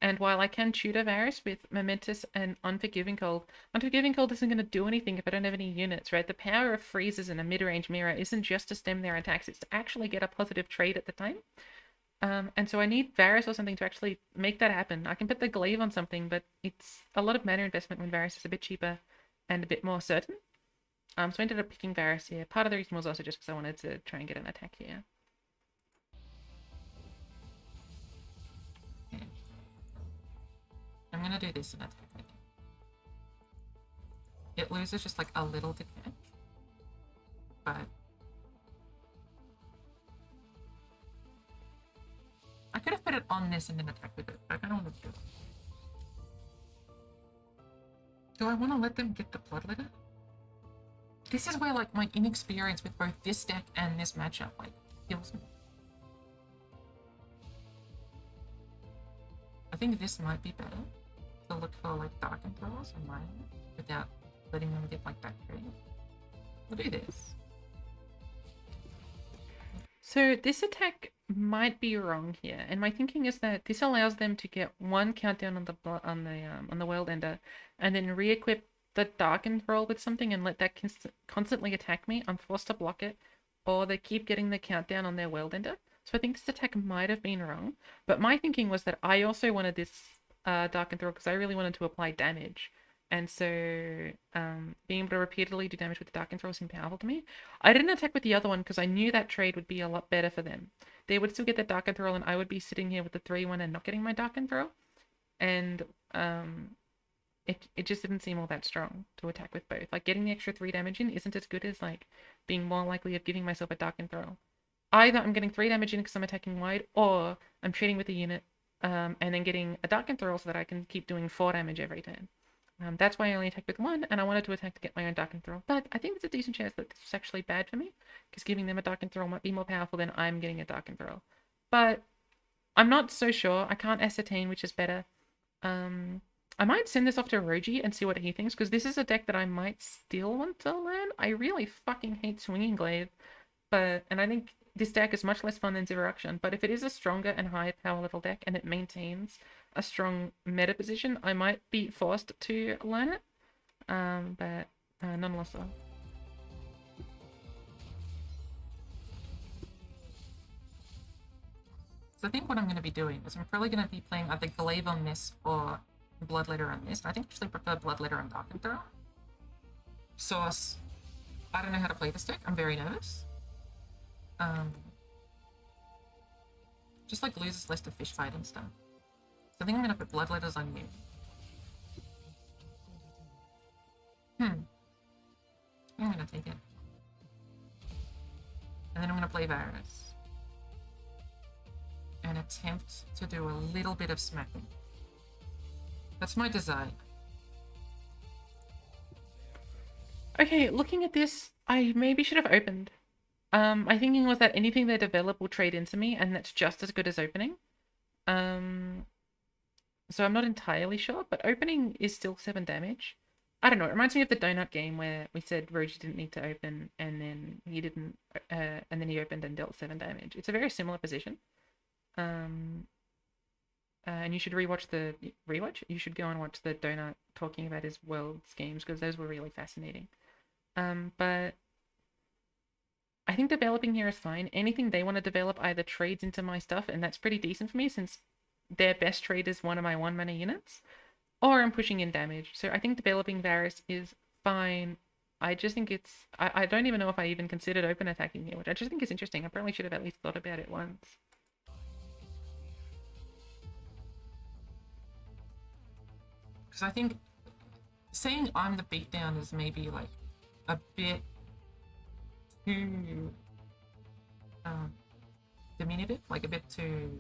And while I can tutor Varus with Momentous and Unforgiving Cold isn't going to do anything if I don't have any units, right? The power of freezes in a mid-range mirror isn't just to stem their attacks, it's to actually get a positive trade at the time. And so I need Varus or something to actually make that happen. I can put the glaive on something, but it's a lot of mana investment when Varus is a bit cheaper and a bit more certain. So I ended up picking Varus here. Part of the reason was also just because I wanted to try and get an attack here. Okay. I'm gonna do this in attack, I think. It loses just like a little to catch. But I could have put it on this and then attack with it, but I kind of want to do it. Do I want to let them get the Bloodletter? This is where, like, my inexperience with both this deck and this matchup, like, kills me. I think this might be better to look for, like, Dark Enthralls and mine without letting them get, like, that trade. We'll do this. So this attack might be wrong here, and my thinking is that this allows them to get 1 countdown on the World Ender, and then re-equip the Darkened roll with something and let that constantly attack me. I'm forced to block it, or they keep getting the countdown on their World Ender. So I think this attack might have been wrong, but my thinking was that I also wanted this Darkened roll because I really wanted to apply damage. And so being able to repeatedly do damage with the Dark Control seemed powerful to me. I didn't attack with the other one because I knew that trade would be a lot better for them. They would still get that Dark Control and I would be sitting here with the 3/1 and not getting my Dark Control. And it just didn't seem all that strong to attack with both. Like getting the extra 3 damage in isn't as good as like being more likely of giving myself a Dark Control. Either I'm getting 3 damage in because I'm attacking wide, or I'm trading with the unit and then getting a Dark Control so that I can keep doing 4 damage every turn. That's why I only attacked with 1, and I wanted to attack to get my own Dark Enthrall. But I think there's a decent chance that this was actually bad for me, because giving them a Dark Enthrall might be more powerful than I'm getting a Dark Enthrall. But I'm not so sure. I can't ascertain which is better. I might send this off to Roji and see what he thinks, because this is a deck that I might still want to learn. I really fucking hate Swinging Glaive, and I think this deck is much less fun than Sivir Akshan, but if it is a stronger and higher power level deck and it maintains a strong meta position, I might be forced to learn it, but nonetheless so. So I think what I'm going to be doing is I'm probably going to be playing either Glaive on this or Bloodletter on this. I think I actually prefer Bloodletter on Dark Enthrall. Source. I don't know how to play this deck. I'm very nervous. Just like loses less to fish fight and stuff. So I think I'm gonna put Bloodletters on you. I'm gonna take it. And then I'm gonna play Varus. And attempt to do a little bit of smacking. That's my desire. Okay, looking at this, I maybe should have opened. My thinking was that anything they develop will trade into me, and that's just as good as opening. So I'm not entirely sure, but opening is still 7 damage. I don't know, it reminds me of the donut game where we said Roji didn't need to open, and then he didn't, and then he opened and dealt 7 damage. It's a very similar position. And you should rewatch the you should go and watch the donut talking about his world schemes, because those were really fascinating. But I think developing here is fine. Anything they want to develop either trades into my stuff, and that's pretty decent for me since their best trade is one of my 1 mana units, or I'm pushing in damage. So I think developing Varus is fine. I just think it's... I don't even know if I even considered open attacking here, which I just think is interesting. I probably should have at least thought about it once. Because I think saying I'm the beatdown is maybe like a bit too diminutive, like a bit too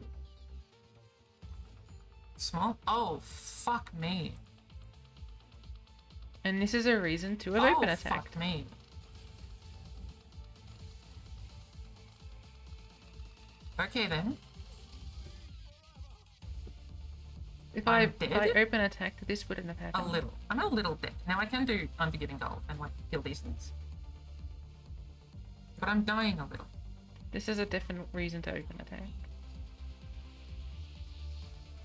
small. Oh, fuck me. And this is a reason to have open attack. Fuck me. Okay then. If I open attacked, this wouldn't have happened. A little. I'm a little dead. Now I can do Unforgiving Gold and like kill these things. But I'm dying a little. This is a definite reason to open attack.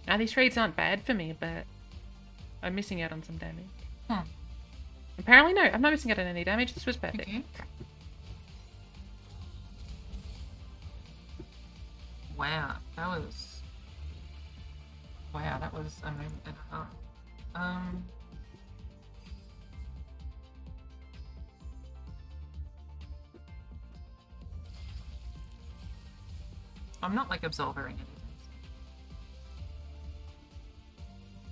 Now these trades aren't bad for me, but I'm missing out on some damage. Apparently no, I'm not missing out on any damage. This was perfect. Okay. Wow, that was a moment and a half. I'm not like absolvering anything.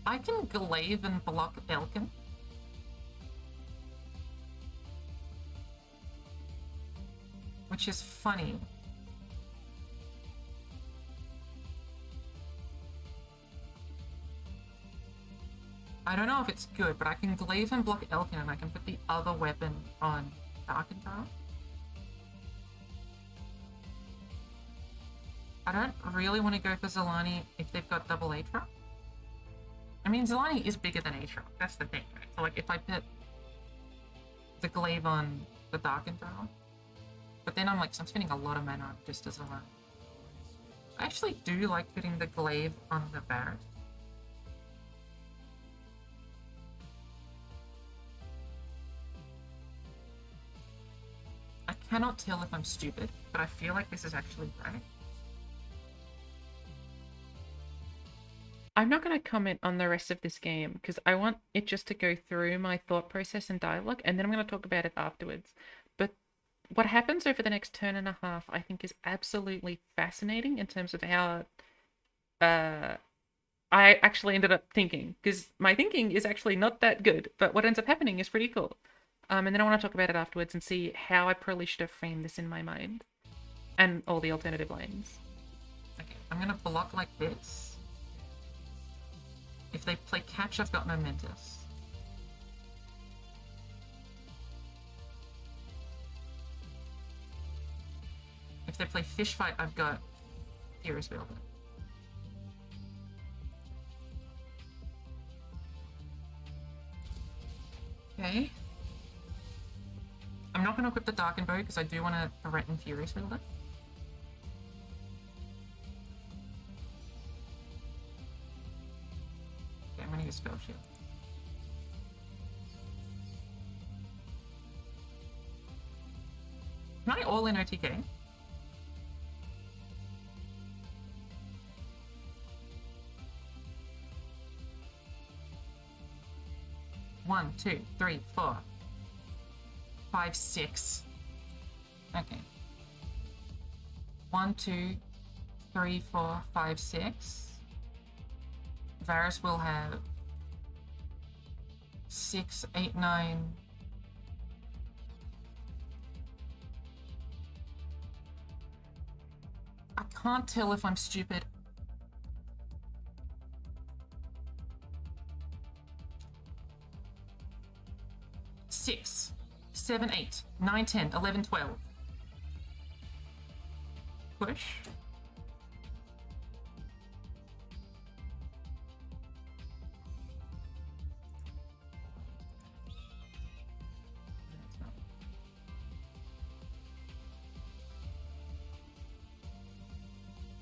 I can glaive and block Elkin. Which is funny. I don't know if it's good, but I can glaive and block Elkin and I can put the other weapon on Darkentile. I don't really want to go for Zilani if they've got double Aatrox. I mean, Zilani is bigger than Aatrox, that's the thing, right? So like if I put the glaive on the Darkentile, but then I'm spending a lot of mana just as Zilani. I actually do like putting the glaive on the Varus. I cannot tell if I'm stupid, but I feel like this is actually right. I'm not going to comment on the rest of this game because I want it just to go through my thought process and dialogue, and then I'm going to talk about it afterwards. But what happens over the next turn and a half, I think, is absolutely fascinating in terms of how I actually ended up thinking, because my thinking is actually not that good, but what ends up happening is pretty cool. And then I want to talk about it afterwards and see how I probably should have framed this in my mind and all the alternative lanes. Okay, I'm going to block like this. If they play catch, I've got Momentous. If they play fish fight, I've got Furious Wielder. Okay. I'm not going to equip the Darken Bow because I do want to threaten Furious Wielder. Okay, I'm going to use Spell Shield. Can I all in OTK? One, two, three, 4, 5, 6. Okay. 1, 2, 3, 4, 5, 6. Varus will have 6, 8, 9. I can't tell if I'm stupid. Six, 7, 8, 9, 10, 11, 12. Push.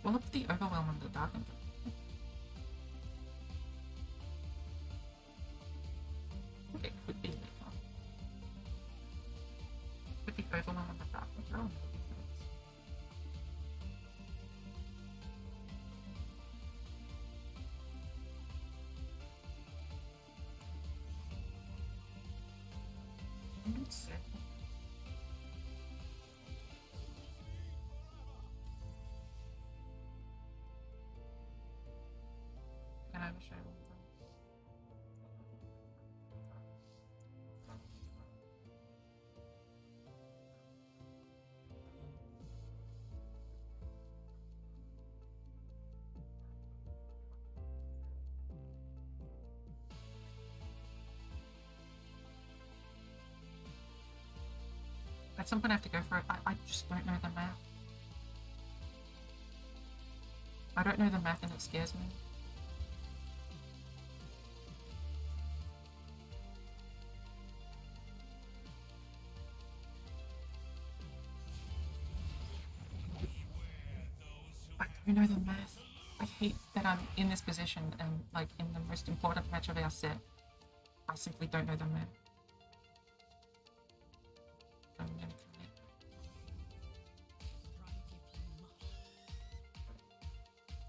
We'll look at the overwhelm and the darken. Okay, could be later. Could be overwhelm and the darken. Oh, let's see. Can I have a show? At some point I have to go for it. I just don't know the math. I don't know the math and it scares me. I don't know the math. I hate that I'm in this position and like in the most important match of our set. I simply don't know the math. I'm gonna commit.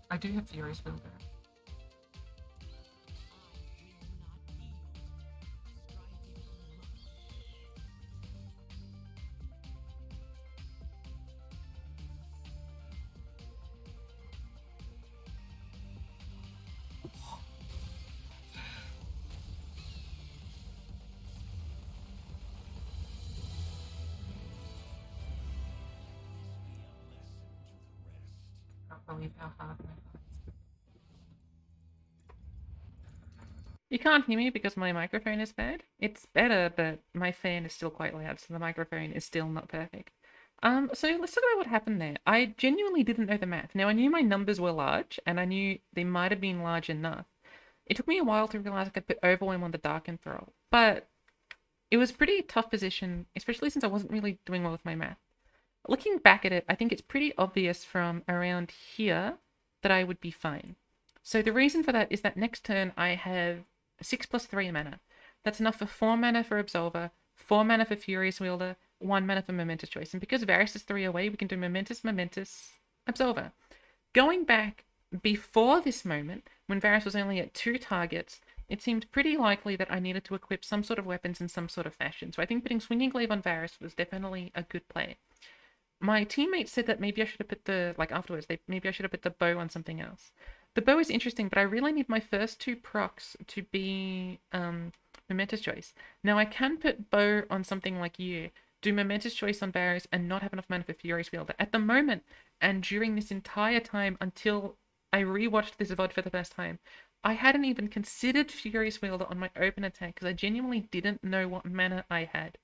I do have Fury's Will though. Believe how hard my You can't hear me because my microphone is bad. It's better, but my fan is still quite loud, so the microphone is still not perfect. So let's talk about what happened there. I genuinely didn't know the math. Now, I knew my numbers were large, and I knew they might have been large enough. It took me a while to realize I could put Overwhelm on the Darken Throw, but it was a pretty tough position, especially since I wasn't really doing well with my math. Looking back at it, I think it's pretty obvious from around here that I would be fine. So the reason for that is that next turn I have 6 plus 3 mana. That's enough for 4 mana for Absolver, 4 mana for Furious Wielder, 1 mana for Momentous Choice. And because Varus is 3 away, we can do Momentous, Absolver. Going back before this moment, when Varus was only at 2 targets, it seemed pretty likely that I needed to equip some sort of weapons in some sort of fashion. So I think putting Swinging Glaive on Varus was definitely a good play. My teammates said that maybe I should have put maybe I should have put the bow on something else. The bow is interesting, but I really need my first 2 procs to be Momentous Choice. Now I can put bow on something like you, do Momentous Choice on Varus, and not have enough mana for Furious Wielder. At the moment, and during this entire time until I rewatched this VOD for the first time, I hadn't even considered Furious Wielder on my open attack because I genuinely didn't know what mana I had.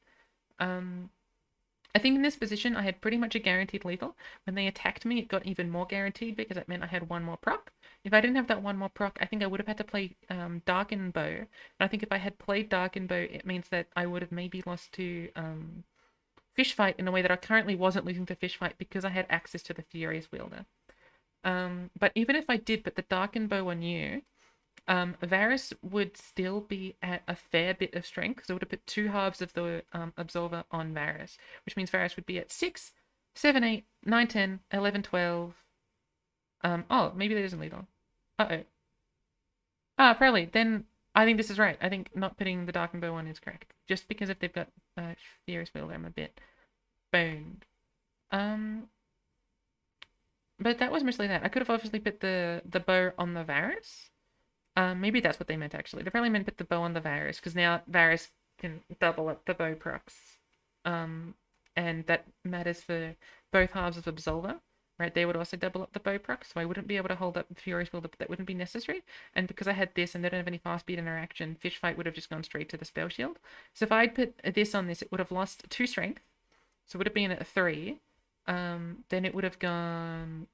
I think in this position, I had pretty much a guaranteed lethal. When they attacked me, it got even more guaranteed because it meant I had 1 more proc. If I didn't have that 1 more proc, I think I would have had to play Darken Bow. And I think if I had played Darken Bow, it means that I would have maybe lost to Fish Fight in a way that I currently wasn't losing to Fish Fight because I had access to the Furious Wielder. But even if I did put the Darken Bow on you, Varus would still be at a fair bit of strength because I would have put 2 halves of the Absolver on Varus, which means Varus would be at 6, 7, 8, 9, 10, 11, 12. Oh, maybe that isn't lethal. Uh-oh. Probably. Then I think this is right. I think not putting the Darken Bow on is correct. Just because if they've got Furious Wielder, I'm a bit boned. But that was mostly that. I could have obviously put the bow on the Varus. Maybe that's what they meant actually. They probably meant put the bow on the Varus because now Varus can double up the bow procs. And that matters for both halves of Absolver. Right, they would also double up the bow proc, so I wouldn't be able to hold up Fury's Will, but that wouldn't be necessary. And because I had this and they don't have any fast speed interaction, Fish Fight would have just gone straight to the spell shield. So if I'd put this on this, it would have lost 2 strength. So it would have been at a 3. Then it would have gone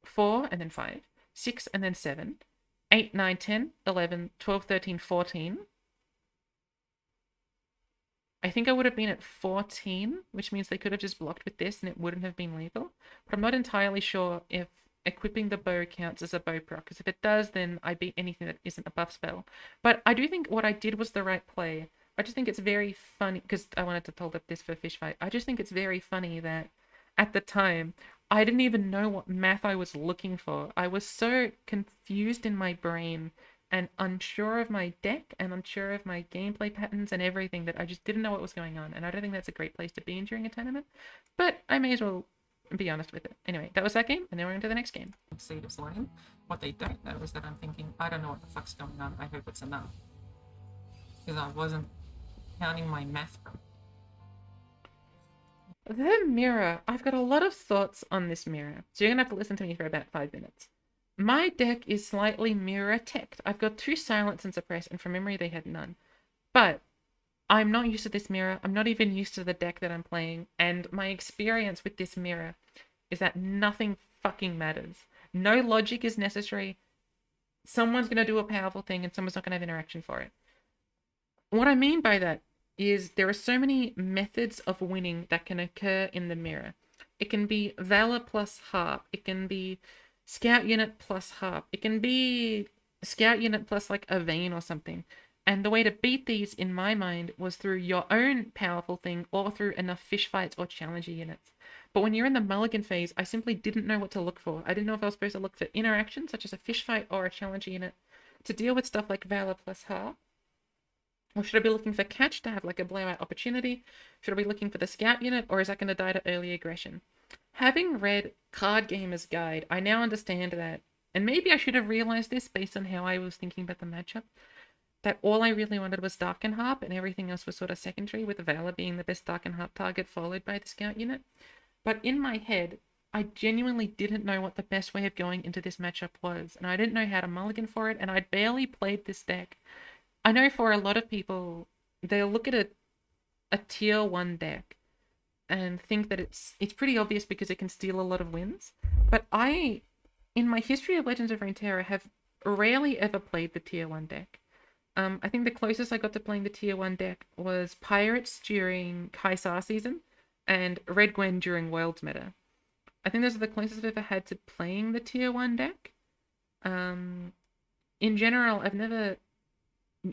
4 and then 5, 6 and then 7, 8, 9, 10, 11, 12, 13, 14. I think I would have been at 14, which means they could have just blocked with this and it wouldn't have been lethal. But I'm not entirely sure if equipping the bow counts as a bow proc, because if it does, then I beat anything that isn't a buff spell. But I do think what I did was the right play. I just think it's very funny, because I wanted to hold up this for Fish Fight. I just think it's very funny that at the time, I didn't even know what math I was looking for. I was so confused in my brain and unsure of my deck and unsure of my gameplay patterns and everything that I just didn't know what was going on. And I don't think that's a great place to be in during a tournament, but I may as well be honest with it. Anyway, that was that game, and now we're into the next game. Seed of Lane. What they don't know is that I'm thinking, I don't know what the fuck's going on. I hope it's enough. Because I wasn't counting my math right. The mirror. I've got a lot of thoughts on this mirror, so you're gonna have to listen to me for about 5 minutes. My deck is slightly mirror teched. I've got 2 silence and suppress, and from memory they had none. But I'm not used to this mirror. I'm not even used to the deck that I'm playing, and my experience with this mirror is that nothing fucking matters. No logic is necessary. Someone's gonna do a powerful thing, and someone's not gonna have interaction for it. What I mean by that is there are so many methods of winning that can occur in the mirror. It can be Valor plus Harp. It can be Scout Unit plus Harp. It can be Scout Unit plus like a Vayne or something. And the way to beat these, in my mind, was through your own powerful thing or through enough fish fights or challenger units. But when you're in the mulligan phase, I simply didn't know what to look for. I didn't know if I was supposed to look for interaction, such as a fish fight or a challenger unit, to deal with stuff like Valor plus Harp. Or should I be looking for catch to have like a blowout opportunity? Should I be looking for the scout unit, or is that going to die to early aggression? Having read Card Gamer's Guide, I now understand that, and maybe I should have realized this based on how I was thinking about the matchup, that all I really wanted was Darken Harp and everything else was sort of secondary, with Valor being the best Darken Harp target followed by the scout unit. But in my head, I genuinely didn't know what the best way of going into this matchup was, and I didn't know how to mulligan for it, and I'd barely played this deck. I know for a lot of people, they'll look at a tier 1 deck and think that it's pretty obvious because it can steal a lot of wins. But I, in my history of Legends of Runeterra, have rarely ever played the tier 1 deck. I think the closest I got to playing the tier 1 deck was Pirates during Kaisar season and Red Gwen during Worlds meta. I think those are the closest I've ever had to playing the tier 1 deck. In general,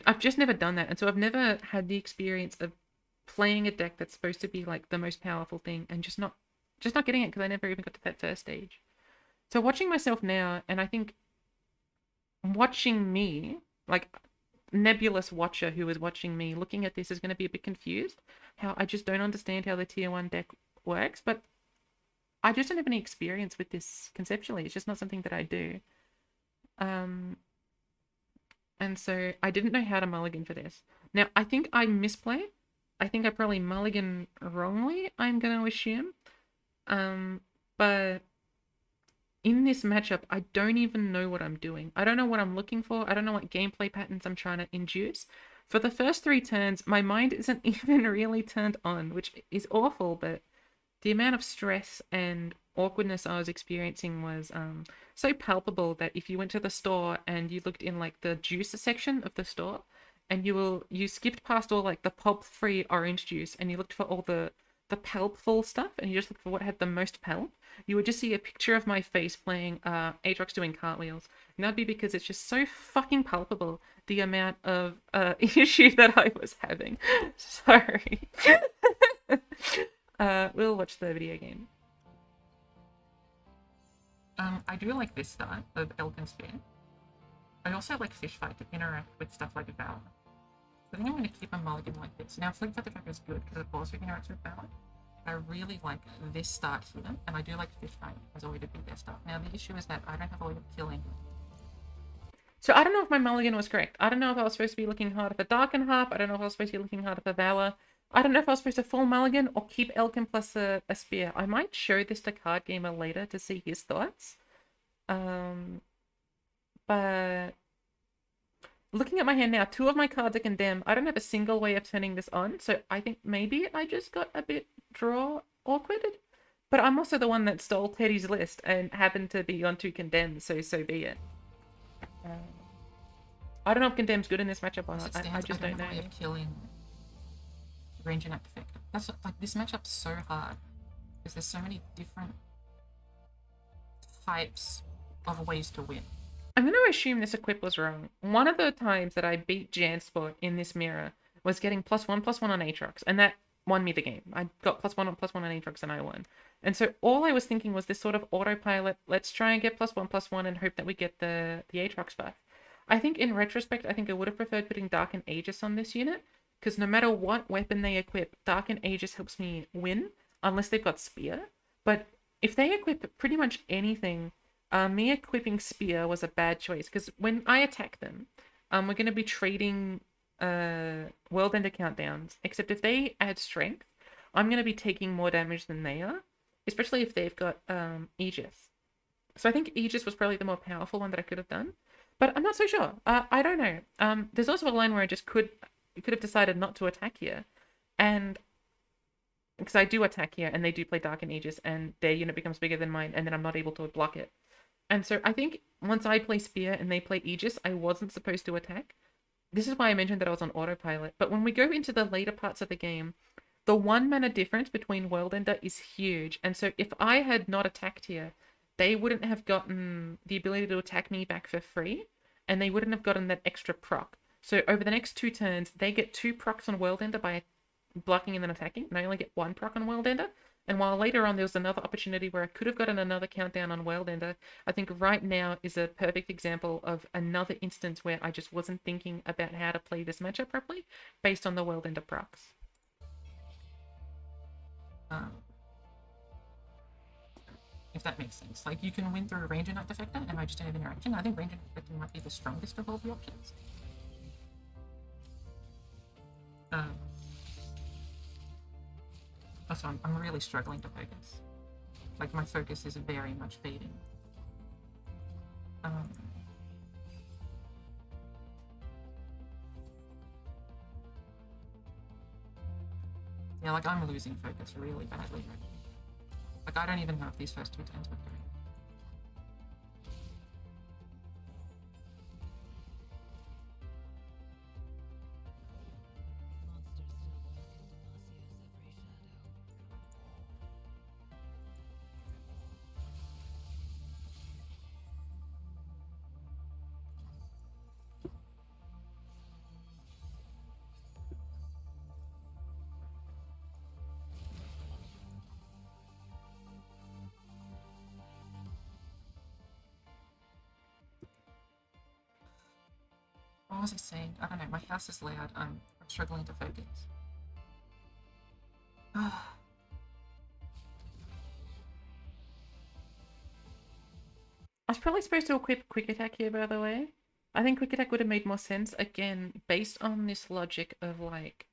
I've just never done that, and so I've never had the experience of playing a deck that's supposed to be like the most powerful thing and just not getting it because I never even got to that first stage. So watching myself now, and I think watching me, like nebulous watcher who is watching me looking at this, is going to be a bit confused how I just don't understand how the tier 1 deck works, but I just don't have any experience with this conceptually. It's just not something that I do. And so I didn't know how to mulligan for this. Now, I think I misplay. I think I probably mulligan wrongly, I'm going to assume. But in this matchup, I don't even know what I'm doing. I don't know what I'm looking for. I don't know what gameplay patterns I'm trying to induce. For the first 3 turns, my mind isn't even really turned on, which is awful, but the amount of stress and awkwardness I was experiencing was so palpable that if you went to the store and you looked in like the juice section of the store and you skipped past all like the pulp-free orange juice and you looked for all the palpful stuff and you just looked for what had the most palp, you would just see a picture of my face playing Aatrox doing cartwheels. And that'd be because it's just so fucking palpable, the amount of issue that I was having. Sorry. We'll watch the video game. I do like this style of Elkin Spear. I also like Fish Fight to interact with stuff like Valor. So I think I'm going to keep a mulligan like this. Now, Fleet Feather Tracker is good because it also interacts with Valor. I really like this start here, and I do like Fish Fight as a way to beat their stuff. Now, the issue is that I don't have a way of killing. So I don't know if my mulligan was correct. I don't know if I was supposed to be looking harder for Darken Harp. I don't know if I was supposed to be looking harder for Valor. I don't know if I was supposed to full mulligan or keep Elkin plus a spear. I might show this to Card Gamer later to see his thoughts. But looking at my hand now, 2 of my cards are condemned. I don't have a single way of turning this on, so I think maybe I just got a bit draw awkwarded. But I'm also the one that stole Teddy's list and happened to be on 2 condemned, so be it. I don't know if condemned's good in this matchup or not. I just don't know. Way of killing range and act effect. That's like this matchup's so hard because there's so many different types of ways to win. I'm going to assume this equip was wrong. One of the times that I beat Jansport in this mirror was getting +1/+1 on Aatrox, and that won me the game. I got +1/+1 on Aatrox and I won. And so all I was thinking was this sort of autopilot, let's try and get +1/+1 and hope that we get the Aatrox buff. I think in retrospect, I think I would have preferred putting Dark and Aegis on this unit, because no matter what weapon they equip, Dark and Aegis helps me win, unless they've got Spear. But if they equip pretty much anything, me equipping Spear was a bad choice, because when I attack them, we're going to be trading World Ender countdowns, except if they add Strength, I'm going to be taking more damage than they are, especially if they've got Aegis. So I think Aegis was probably the more powerful one that I could have done, but I'm not so sure. I don't know. There's also a line where I just could have decided not to attack here, and because I do attack here, and they do play Dark and Aegis, and their unit becomes bigger than mine, and then I'm not able to block it. And so I think once I play Spear and they play Aegis, I wasn't supposed to attack. This is why I mentioned that I was on autopilot. But when we go into the later parts of the game, the 1 mana difference between World Ender is huge. And so if I had not attacked here, they wouldn't have gotten the ability to attack me back for free, and they wouldn't have gotten that extra proc. So over the next 2 turns, they get 2 procs on World Ender by blocking and then attacking, and I only get 1 proc on World Ender. And while later on there was another opportunity where I could have gotten another countdown on World Ender, I think right now is a perfect example of another instance where I just wasn't thinking about how to play this matchup properly based on the World Ender procs. If that makes sense. Like, you can win through a range and not defector and regimented interaction. I think range and defector might be the strongest of all the options. Also, I'm really struggling to focus. Like, my focus is very much fading. Yeah, like, I'm losing focus really badly right now. Like, I don't even know if these first 2 turns were correct. What was I saying? I don't know, my house is loud. I'm struggling to focus. I was probably supposed to equip Quick Attack here, by the way. I think Quick Attack would have made more sense, again, based on this logic of, like,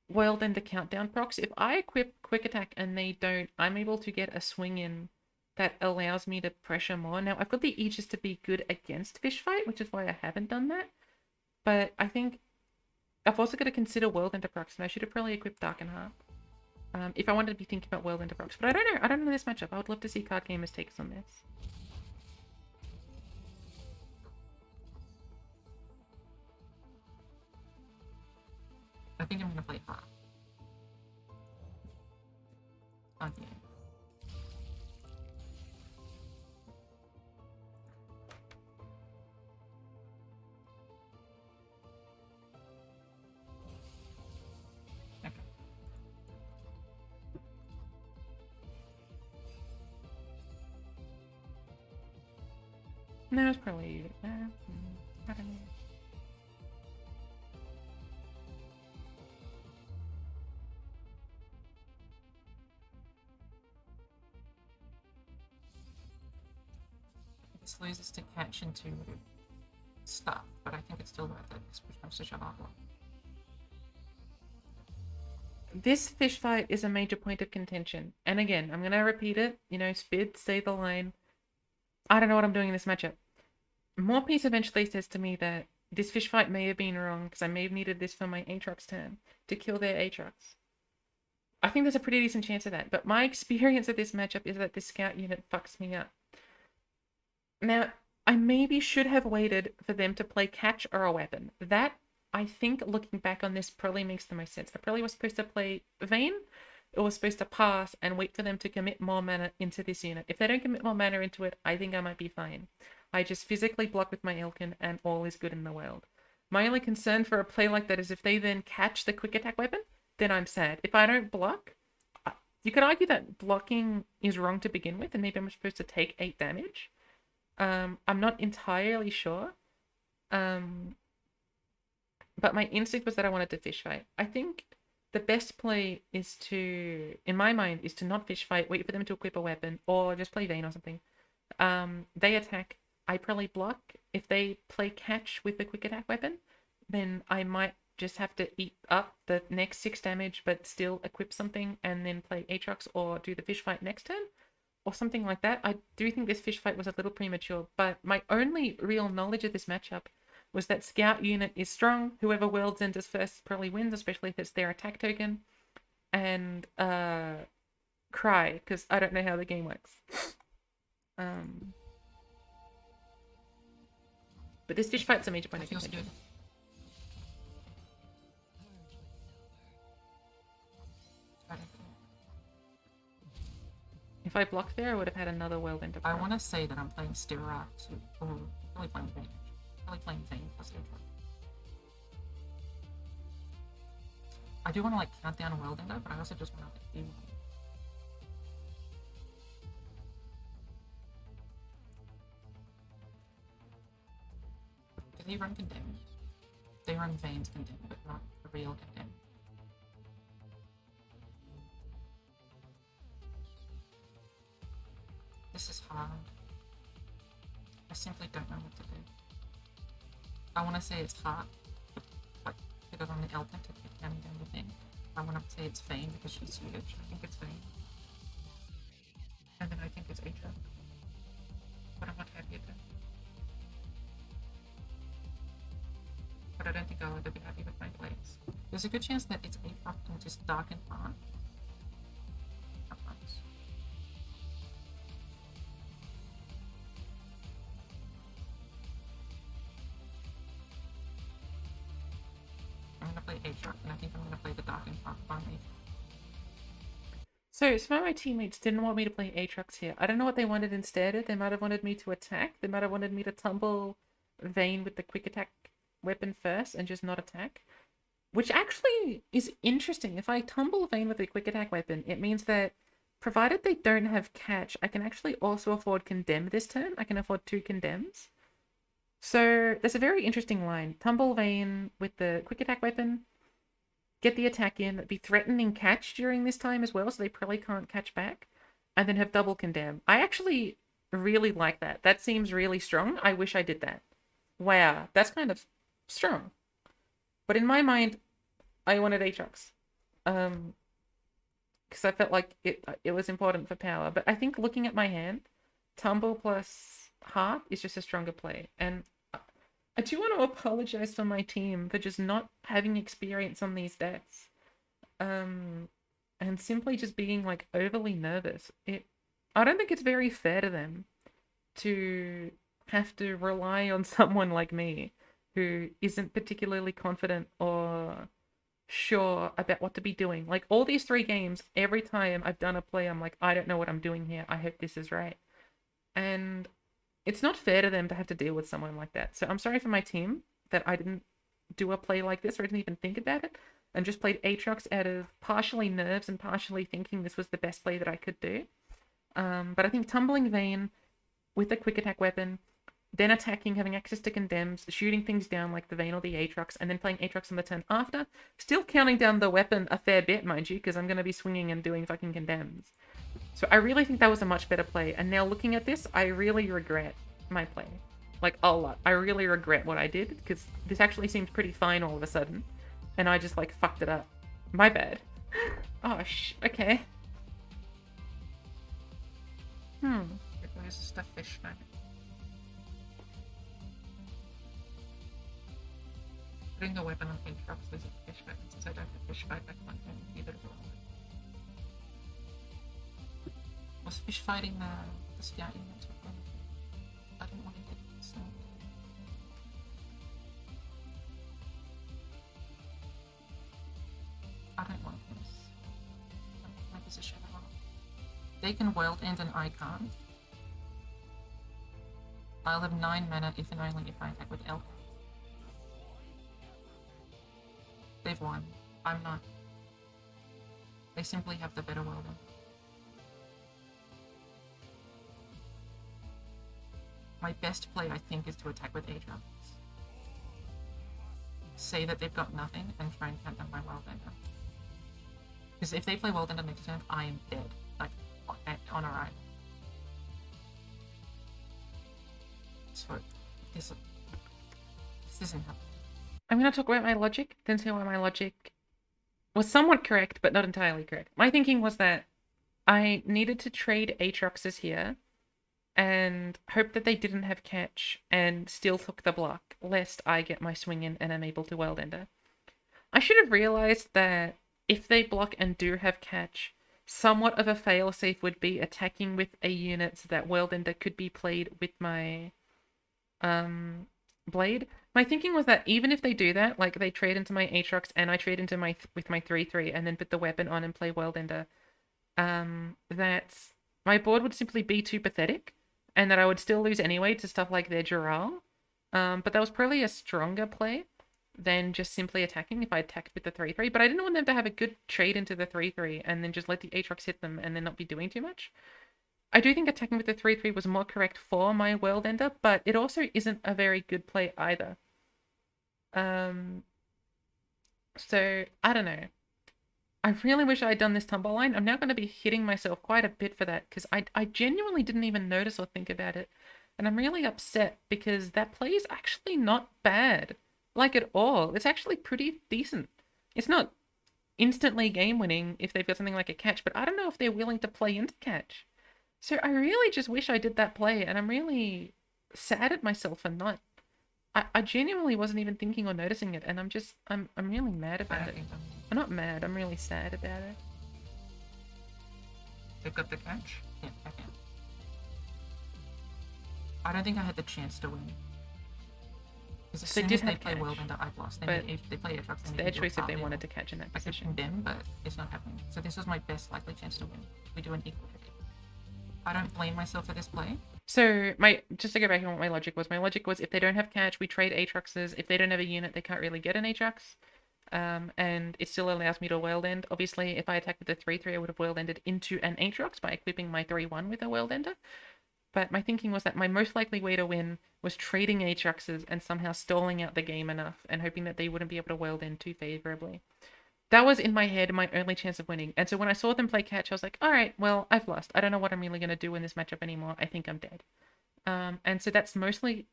World Ender countdown procs. If I equip Quick Attack and they don't, I'm able to get a swing in that allows me to pressure more. Now, I've got the Aegis to be good against Fish Fight, which is why I haven't done that. But I think I've also got to consider World Ender procs, and I should have probably equipped Dark and Harp. If I wanted to be thinking about World Ender procs. But I don't know. I don't know this matchup. I would love to see Card Gamers' takes on this. I think I'm gonna play Harp. On the end. No, it's probably... I don't know. This loses to catch into stuff, but I think it's still worth it because push comes to shove after. This fish fight is a major point of contention. And again, I'm going to repeat it. You know, Spidz, say the line. I don't know what I'm doing in this matchup. Morepiece eventually says to me that this fish fight may have been wrong because I may have needed this for my Aatrox turn to kill their Aatrox. I think there's a pretty decent chance of that, but my experience of this matchup is that this scout unit fucks me up. Now, I maybe should have waited for them to play catch or a weapon. That, I think, looking back on this, probably makes the most sense. I probably was supposed to play Vayne, or was supposed to pass and wait for them to commit more mana into this unit. If they don't commit more mana into it, I think I might be fine. I just physically block with my Elkin and all is good in the world. My only concern for a play like that is if they then catch the quick attack weapon, then I'm sad. If I don't block, you could argue that blocking is wrong to begin with, and maybe I'm supposed to take 8 damage. I'm not entirely sure. But my instinct was that I wanted to fish fight. I think the best play is to, in my mind, is to not fish fight, wait for them to equip a weapon, or just play Vayne or something. They attack, I probably block. If they play catch with the quick attack weapon, then I might just have to eat up the next 6 damage, but still equip something and then play Aatrox or do the fish fight next turn, or something like that. I do think this fish fight was a little premature, but my only real knowledge of this matchup was that scout unit is strong. Whoever worlds enters first probably wins, especially if it's their attack token. And cry, because I don't know how the game works. But this fish fight's a major point of contention. If I blocked there, I would have had another world enter. I want to say that I'm playing Sera, or really playing Vayne. Really playing Vayne plus Aatrox. I do want to like count down a world ender, but I also just want to like do. Do they run Condemn? They run Vayne's Condemn, but not the real Condemn. This is hard. I simply don't know what to do. I want to say it's hard, but put it on the Elkin to keep counting down the thing. I want to say it's Vayne because she's huge. I think it's Vayne. And then I think it's Aatrox. But I'm not happy with it. But I don't think I'll ever be happy with my plays. There's a good chance that it's Aatrox and just darken heart. Aatrox, and I think I'm going to play the Dark and Path on Aatrox. So some of my teammates didn't want me to play Aatrox here. I don't know what they wanted instead. They might have wanted me to attack. They might have wanted me to tumble Vayne with the quick attack weapon first and just not attack. Which actually is interesting. If I tumble Vayne with the quick attack weapon, it means that provided they don't have catch, I can actually also afford Condemn this turn. I can afford 2 Condemns. So there's a very interesting line. Tumble Vayne with the quick attack weapon, get the attack in, be threatening catch during this time as well, so they probably can't catch back, and then have double Condemn. I actually really like that. That seems really strong. I wish I did that. Wow, that's kind of strong. But in my mind, I wanted Aatrox. Because I felt like it was important for power. But I think looking at my hand, Tumble plus Heart is just a stronger play. And I do want to apologize for my team for just not having experience on these decks. And simply just being like overly nervous. I don't think it's very fair to them to have to rely on someone like me who isn't particularly confident or sure about what to be doing. Like all these 3 games, every time I've done a play, I'm like, I don't know what I'm doing here. I hope this is right. And it's not fair to them to have to deal with someone like that. So I'm sorry for my team that I didn't do a play like this, or I didn't even think about it, and just played Aatrox out of partially nerves and partially thinking this was the best play that I could do. But I think tumbling Vayne with a quick attack weapon, then attacking, having access to Condemns, shooting things down like the Vayne or the Aatrox, and then playing Aatrox on the turn after, still counting down the weapon a fair bit, mind you, because I'm going to be swinging and doing fucking Condemns. So I really think that was a much better play, and now looking at this, I really regret my play. Like, a lot. I really regret what I did, because this actually seemed pretty fine all of a sudden. And I just, like, fucked it up. My bad. Oh, okay. Where's the stuff fish now? Putting the weapon on Aatrox is a fish fight, since I don't have fish fight, I can't do either of them. Was fish fighting the scouting? I didn't want to get so. I don't want this. I don't like my position at all. They can world end and I can't. I'll have 9 mana if and only if I attack with elk. They've won. I'm not. They simply have the better world end. My best play, I think, is to attack with Aatrox. Say that they've got nothing and try and count down my world ender. Because if they play world ender next turn, I am dead. Like, on a ride. So, this isn't happening. I'm going to talk about my logic, then say why my logic was somewhat correct, but not entirely correct. My thinking was that I needed to trade Aatroxes here and hope that they didn't have catch and still took the block, lest I get my swing in and am able to world ender. I should have realized that if they block and do have catch, somewhat of a failsafe would be attacking with a unit so that world ender could be played with my blade. My thinking was that even if they do that, like they trade into my Aatrox and I trade into my with my 3/3 and then put the weapon on and play world ender, that my board would simply be too pathetic and that I would still lose anyway to stuff like their Jural. But that was probably a stronger play than just simply attacking if I attacked with the 3/3. But I didn't want them to have a good trade into the 3/3 and then just let the Aatrox hit them and then not be doing too much. I do think attacking with the 3/3 was more correct for my world ender, but it also isn't a very good play either. So, I don't know. I really wish I had done this tumble line. I'm now going to be hitting myself quite a bit for that, because I genuinely didn't even notice or think about it. And I'm really upset, because that play is actually not bad. Like, at all. It's actually pretty decent. It's not instantly game-winning if they've got something like a catch, but I don't know if they're willing to play into catch. So I really just wish I did that play, and I'm really sad at myself for not. I genuinely wasn't even thinking or noticing it, and I'm really mad about it. I'm not mad, I'm really sad about it. They've got the catch? Yeah, okay. I don't think I had the chance to win. Because as soon as they play world ender, I've lost. They play Aatrox. It's their choice if they wanted to catch in that position. I could them, but it's not happening. So this was my best likely chance to win. We do an equal trade. I don't blame myself for this play. So, just to go back on what my logic was if they don't have catch, we trade Aatroxes. If they don't have a unit, they can't really get an Aatrox. And it still allows me to world end. Obviously, if I attacked with the 3/3, I would have world ended into an Aatrox by equipping my 3/1 with a world ender. But my thinking was that my most likely way to win was trading Aatroxes and somehow stalling out the game enough and hoping that they wouldn't be able to world end too favorably. That was, in my head, my only chance of winning. And so when I saw them play catch, I was like, alright, well, I've lost. I don't know what I'm really going to do in this matchup anymore. I think I'm dead. And so that's mostly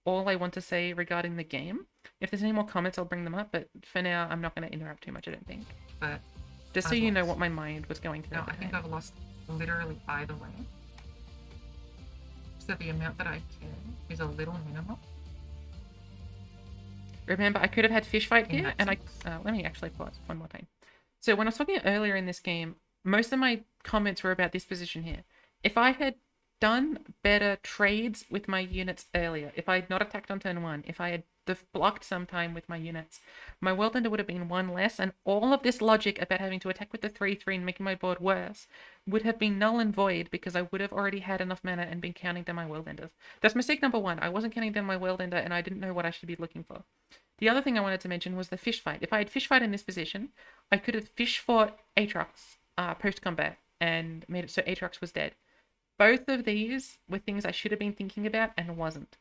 all I want to say regarding the game. If there's any more comments, I'll bring them up. But for now, I'm not going to interrupt too much, I don't think. But just so you know what my mind was going through. No, I think I've lost literally either way. So the amount that I care is a little minimal. Remember, I could have had fish fight here, and let me actually pause one more time. So when I was talking earlier in this game, most of my comments were about this position here. If I had done better trades with my units earlier, if I had not attacked on turn 1, if I had blocked some time with my units, my world ender would have been 1 less, and all of this logic about having to attack with the 3/3 and making my board worse would have been null and void, because I would have already had enough mana and been counting down my world enders. That's mistake number 1. I wasn't counting down my world ender, and I didn't know what I should be looking for. The other thing I wanted to mention was the fish fight. If I had fish fight in this position, I could have fish fought Aatrox post-combat and made it so Aatrox was dead. Both of these were things I should have been thinking about and wasn't.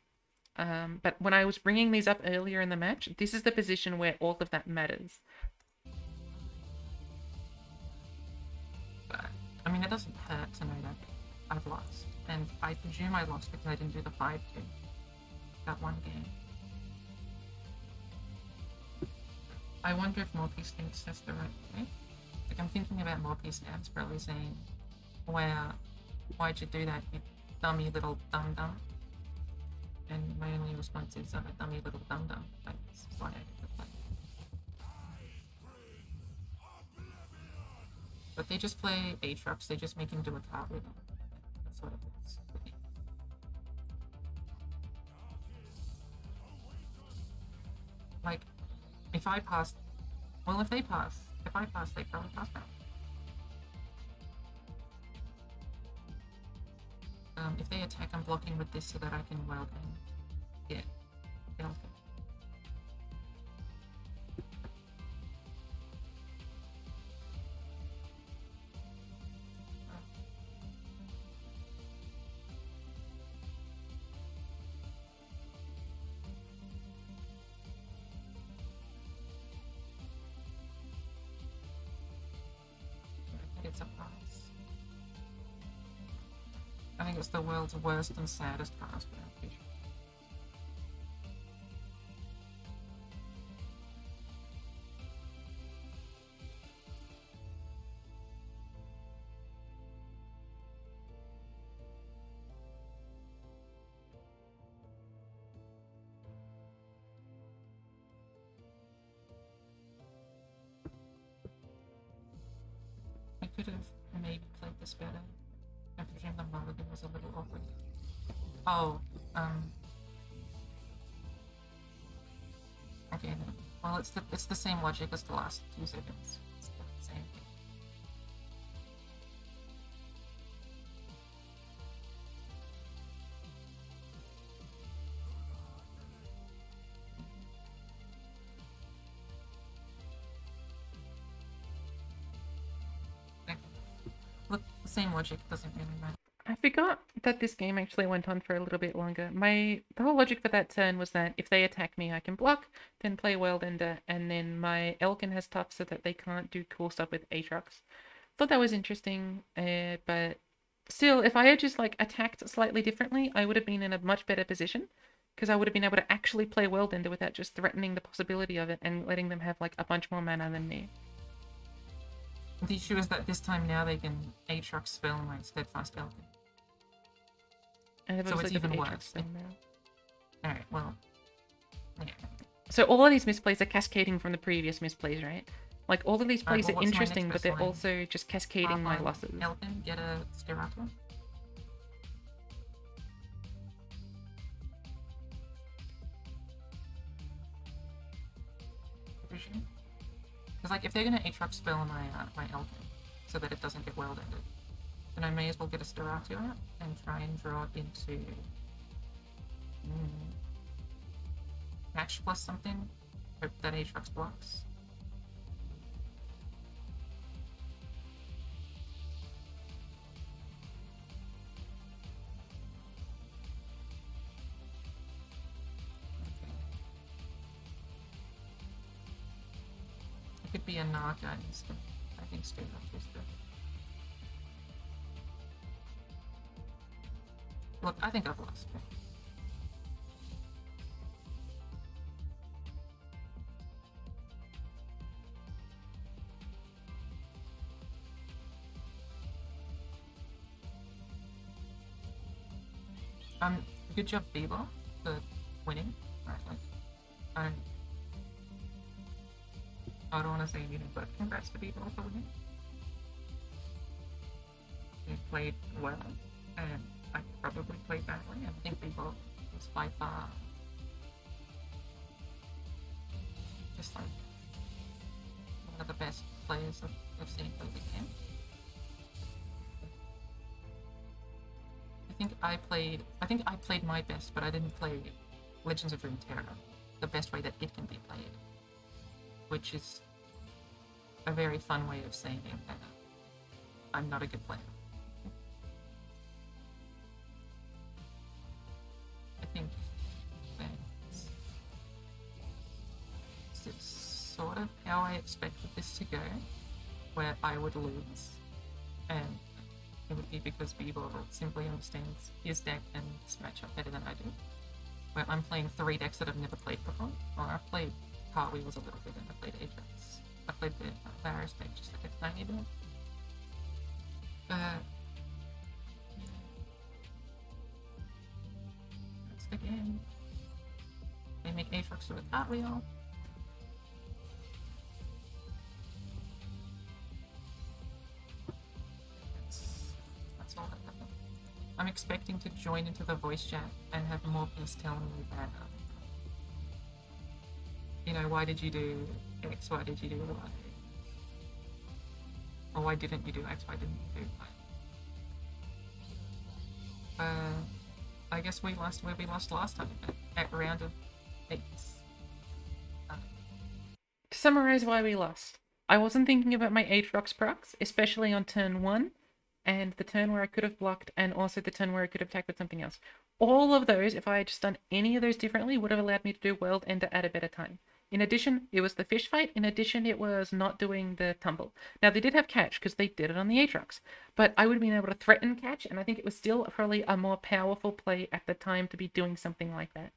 But when I was bringing these up earlier in the match, this is the position where all of that matters. But, I mean, it doesn't hurt to know that I've lost. And I presume I lost because I didn't do the 5-2 that one game. I wonder if Morpheus thinks that's the right way. Like, I'm thinking about Morpheus now. It's probably saying, wow, why'd you do that, you dummy little dum-dum? And my only response is, I'm a dummy little dum-dum. Like, this is why I get to play. But they just play Aatrox, they just make him do a cartwheel. That's what it is. Like, if I pass, well, if I pass, they probably pass back. If they attack, I'm blocking with this so that I can wild and get Elkin. It's a pass. I think it's the world's worst and saddest pass, but I'm pretty sure. I could have maybe played this better. I presume the mulligan was a little awkward. Oh, okay then. Well, it's the same logic as the last 2 seconds. It's the same thing. Look, the same logic doesn't really matter. I forgot that this game actually went on for a little bit longer. The whole logic for that turn was that if they attack me, I can block, then play Worldender, and then my Elkin has tough so that they can't do cool stuff with Aatrox. Thought that was interesting, but still, if I had just like attacked slightly differently, I would have been in a much better position because I would have been able to actually play Worldender without just threatening the possibility of it and letting them have like a bunch more mana than me. The issue is that this time now they can Aatrox spell my Steadfast Elkin. And So it's even worse. Now. Alright, well, yeah. So all of these misplays are cascading from the previous misplays, right? Like all of these plays well, are interesting, but they're also just cascading my losses. Elkin, get a Serato. Because like if they're gonna Aatrox spell my my Elkin so that it doesn't get world ended, then I may as well get a Serato out and try and draw it into match plus something. Hope that Aatrox blocks. It could be a Naga instead. I think straight up is good. Look, I think I've lost. Good job, Bieber, for winning. Right, like, I don't want to say anything, but congrats to Bieber for winning. He played well, and I probably played badly. I think Bieber was by far just like one of the best players I've seen play the game. I think I played my best, but I didn't play Legends of Runeterra the best way that it can be played, which is a very fun way of saying that I'm not a good player. I think that's sort of how I expected this to go, where I would lose, and it would be because Bieber simply understands his deck and his matchup better than I do. Where I'm playing 3 decks that I've never played before. Or I've played Cartwheels a little bit and I played Aegis. I played the Varus deck just like a tiny bit. That's the game. They make Aatrox do a cartwheel. That's all that happened. I'm expecting to join into the voice chat and have Morpheus telling me that, you know, why did you do X, why did you do Y? Or why didn't you do X, why didn't you do Y? I guess we lost where we lost last time, at round of 8. To summarize why we lost, I wasn't thinking about my Aatrox procs, especially on turn 1, and the turn where I could have blocked, and also the turn where I could have attacked with something else. All of those, if I had just done any of those differently, would have allowed me to do World Ender at a better time. In addition, it was the fish fight. In addition, it was not doing the tumble. Now, they did have catch, because they did it on the Aatrox. But I would have been able to threaten catch, and I think it was still probably a more powerful play at the time to be doing something like that.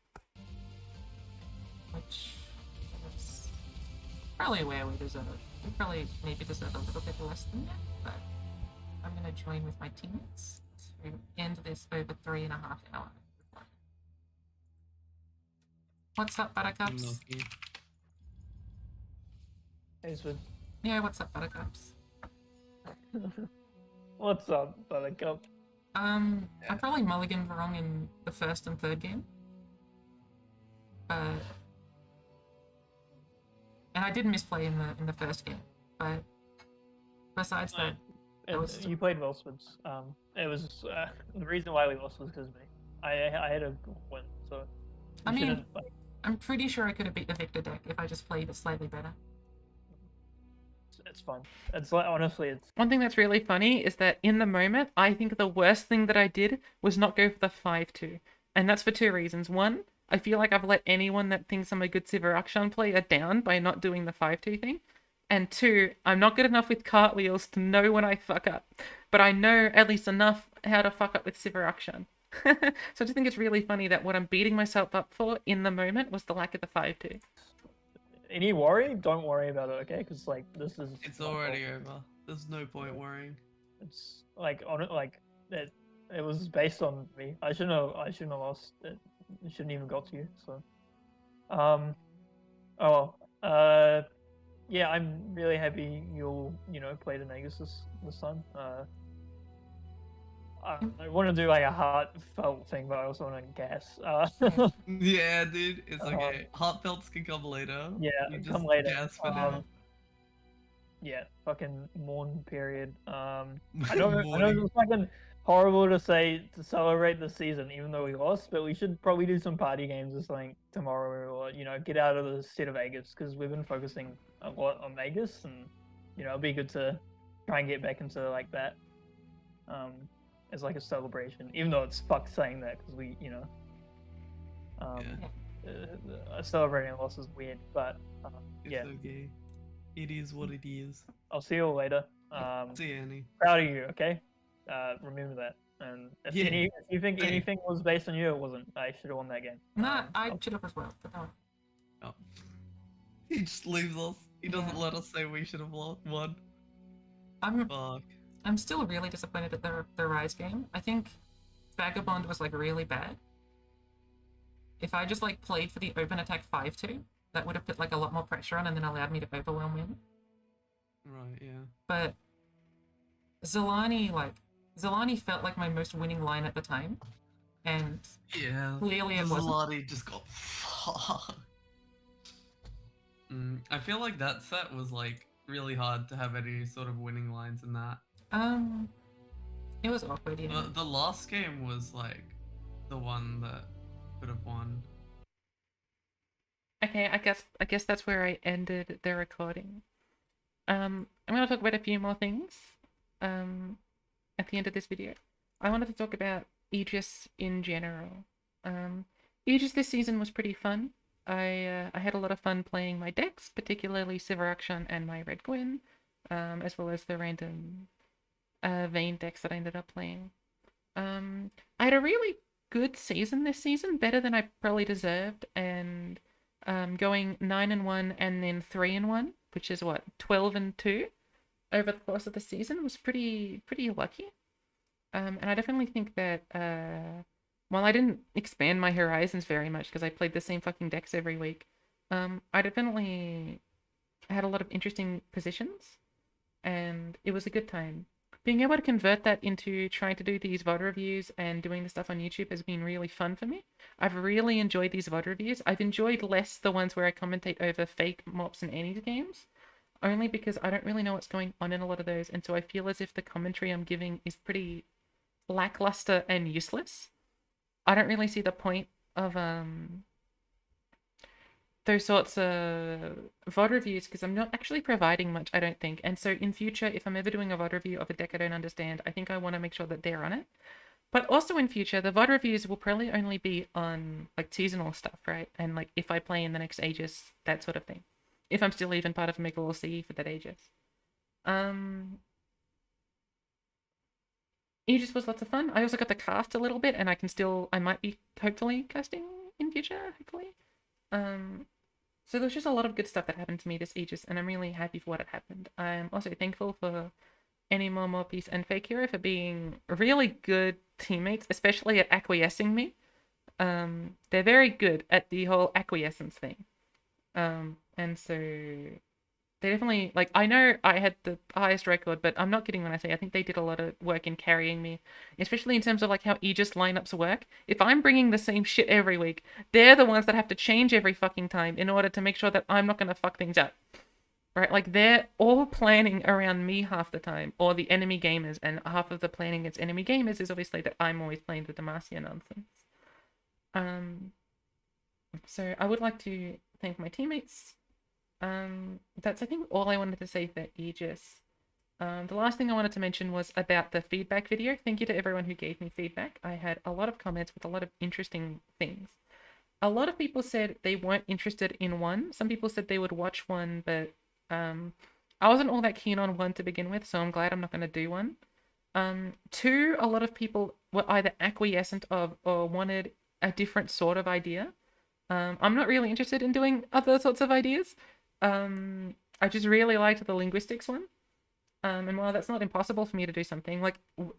Which is probably where we deserve. We probably maybe deserve a little bit less than that, but I'm going to join with my teammates to end this over 3.5 hours. What's up, Buttercups? Hey, Spidz. Yeah, what's up, Buttercups? What's up, Buttercup? I probably mulliganed wrong in the first and third game. And I did misplay in the first game, but besides that, You played well, Spidz. It was the reason why we lost was because of me. I had a win, so I mean, I'm pretty sure I could have beat the Victor deck if I just played it slightly better. It's fun. It's like, honestly, it's One thing that's really funny is that in the moment, I think the worst thing that I did was not go for the 5-2. And that's for 2 reasons. One, I feel like I've let anyone that thinks I'm a good Sivir Akshan player down by not doing the 5-2 thing. And 2, I'm not good enough with Cartwheels to know when I fuck up. But I know at least enough how to fuck up with Sivir Akshan. So I just think it's really funny that what I'm beating myself up for in the moment was the lack of the 5-2. any worry, don't worry about it, okay? Because like this is. It's already over. There's no point worrying. It's like on it, like it. It was based on me. I shouldn't have lost. It shouldn't even got to you. So, oh well. Yeah, I'm really happy you'll played an Aegis this time. I want to do like a heartfelt thing, but I also want to gas. Yeah, dude, it's okay. Heartfelts can come later. Yeah, You just come later. gas for now. Yeah, fucking mourn period. I know it's fucking horrible to say to celebrate the season, even though we lost, but we should probably do some party games or something tomorrow, or get out of the state of Aegis, because we've been focusing a lot on Aegis, and it'd be good to try and get back into like that. As like a celebration, even though it's fucked saying that, because we, celebrating a loss is weird, but yeah. It's okay. It is what it is. I'll see you all later. See you, Annie. Proud of you, okay? Remember that. And if you think anything was based on you, it wasn't. I should have won that game. Nah, I should have as well, but no. Oh. He just leaves us. He doesn't let us say we should have won. Fuck. I'm still really disappointed at the Ryze game. I think Vagabond was like really bad. If I just like played for the open attack 5-2, that would have put like a lot more pressure on and then allowed me to overwhelm win. Right, yeah. But Zilani felt like my most winning line at the time. And yeah, clearly it wasn't. Zilani just got fucked. I feel like that set was like really hard to have any sort of winning lines in that. It was awkward, yeah. The last game was like the one that could have won. Okay, I guess that's where I ended the recording. I'm gonna talk about a few more things at the end of this video. I wanted to talk about Aegis in general. Aegis this season was pretty fun. I had a lot of fun playing my decks, particularly Sivir Akshan and my Red Gwyn, as well as the random Vayne decks that I ended up playing. I had a really good season this season, better than I probably deserved, and going 9-1 and then 3-1, which is what 12-2 over the course of the season was pretty lucky. And I definitely think that while I didn't expand my horizons very much because I played the same fucking decks every week, I definitely had a lot of interesting positions, and it was a good time. Being able to convert that into trying to do these VOD reviews and doing the stuff on YouTube has been really fun for me. I've really enjoyed these VOD reviews. I've enjoyed less the ones where I commentate over fake mops and any games, only because I don't really know what's going on in a lot of those, and so I feel as if the commentary I'm giving is pretty lackluster and useless. I don't really see the point of those sorts of VOD reviews because I'm not actually providing much, I don't think. And so in future, if I'm ever doing a VOD review of a deck I don't understand, I think I want to make sure that they're on it. But also in future, the VOD reviews will probably only be on like seasonal stuff, right? And like if I play in the next Aegis, that sort of thing. If I'm still even part of Omega OCE for that Aegis. Aegis was lots of fun. I also got to cast a little bit, and I might be hopefully casting in future, hopefully. So there's just a lot of good stuff that happened to me this Aegis, and I'm really happy for what had happened. I'm also thankful for Animo, Morpiece, and Fake Hero for being really good teammates, especially at acquiescing me. They're very good at the whole acquiescence thing. And so they definitely, like, I know I had the highest record, but I'm not kidding when I say I think they did a lot of work in carrying me, especially in terms of like how Aegis lineups work. If I'm bringing the same shit every week, they're the ones that have to change every fucking time in order to make sure that I'm not going to fuck things up. Right? Like, they're all planning around me half the time, or the enemy gamers, and half of the planning against enemy gamers is obviously that I'm always playing the Demacia nonsense. So I would like to thank my teammates. That's, I think, all I wanted to say for Aegis. The last thing I wanted to mention was about the feedback video. Thank you to everyone who gave me feedback. I had a lot of comments with a lot of interesting things. A lot of people said they weren't interested in one. Some people said they would watch one, but I wasn't all that keen on one to begin with, so I'm glad I'm not going to do one. Two, a lot of people were either acquiescent of or wanted a different sort of idea. I'm not really interested in doing other sorts of ideas. I just really liked the linguistics one. And while that's not impossible for me to do something, like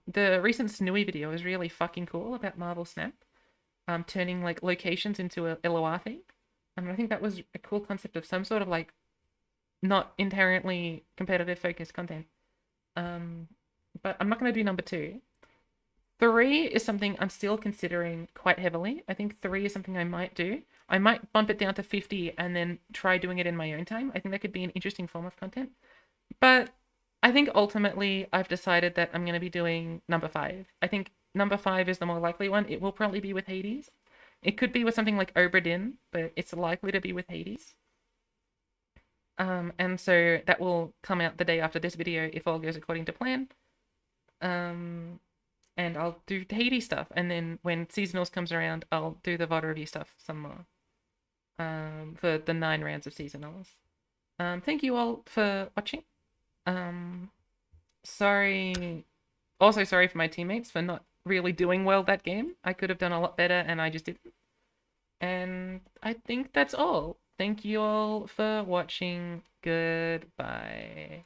the recent Snooey video is really fucking cool about Marvel Snap, turning like locations into a LOR thing. I think that was a cool concept of some sort of like not inherently competitive focused content. But I'm not going to do number 2. 3 is something I'm still considering quite heavily. I think 3 is something I might do. I might bump it down to 50 and then try doing it in my own time. I think that could be an interesting form of content. But I think ultimately I've decided that I'm going to be doing number 5. I think number 5 is the more likely one. It will probably be with Hades. It could be with something like Obra Dinn, but it's likely to be with Hades. And so that will come out the day after this video if all goes according to plan. And I'll do Hades stuff, and then when Seasonals comes around, I'll do the VOD review stuff some more. For the 9 rounds of Seasonals. Thank you all for watching. Also sorry for my teammates for not really doing well that game. I could have done a lot better, and I just didn't. And I think that's all. Thank you all for watching. Goodbye.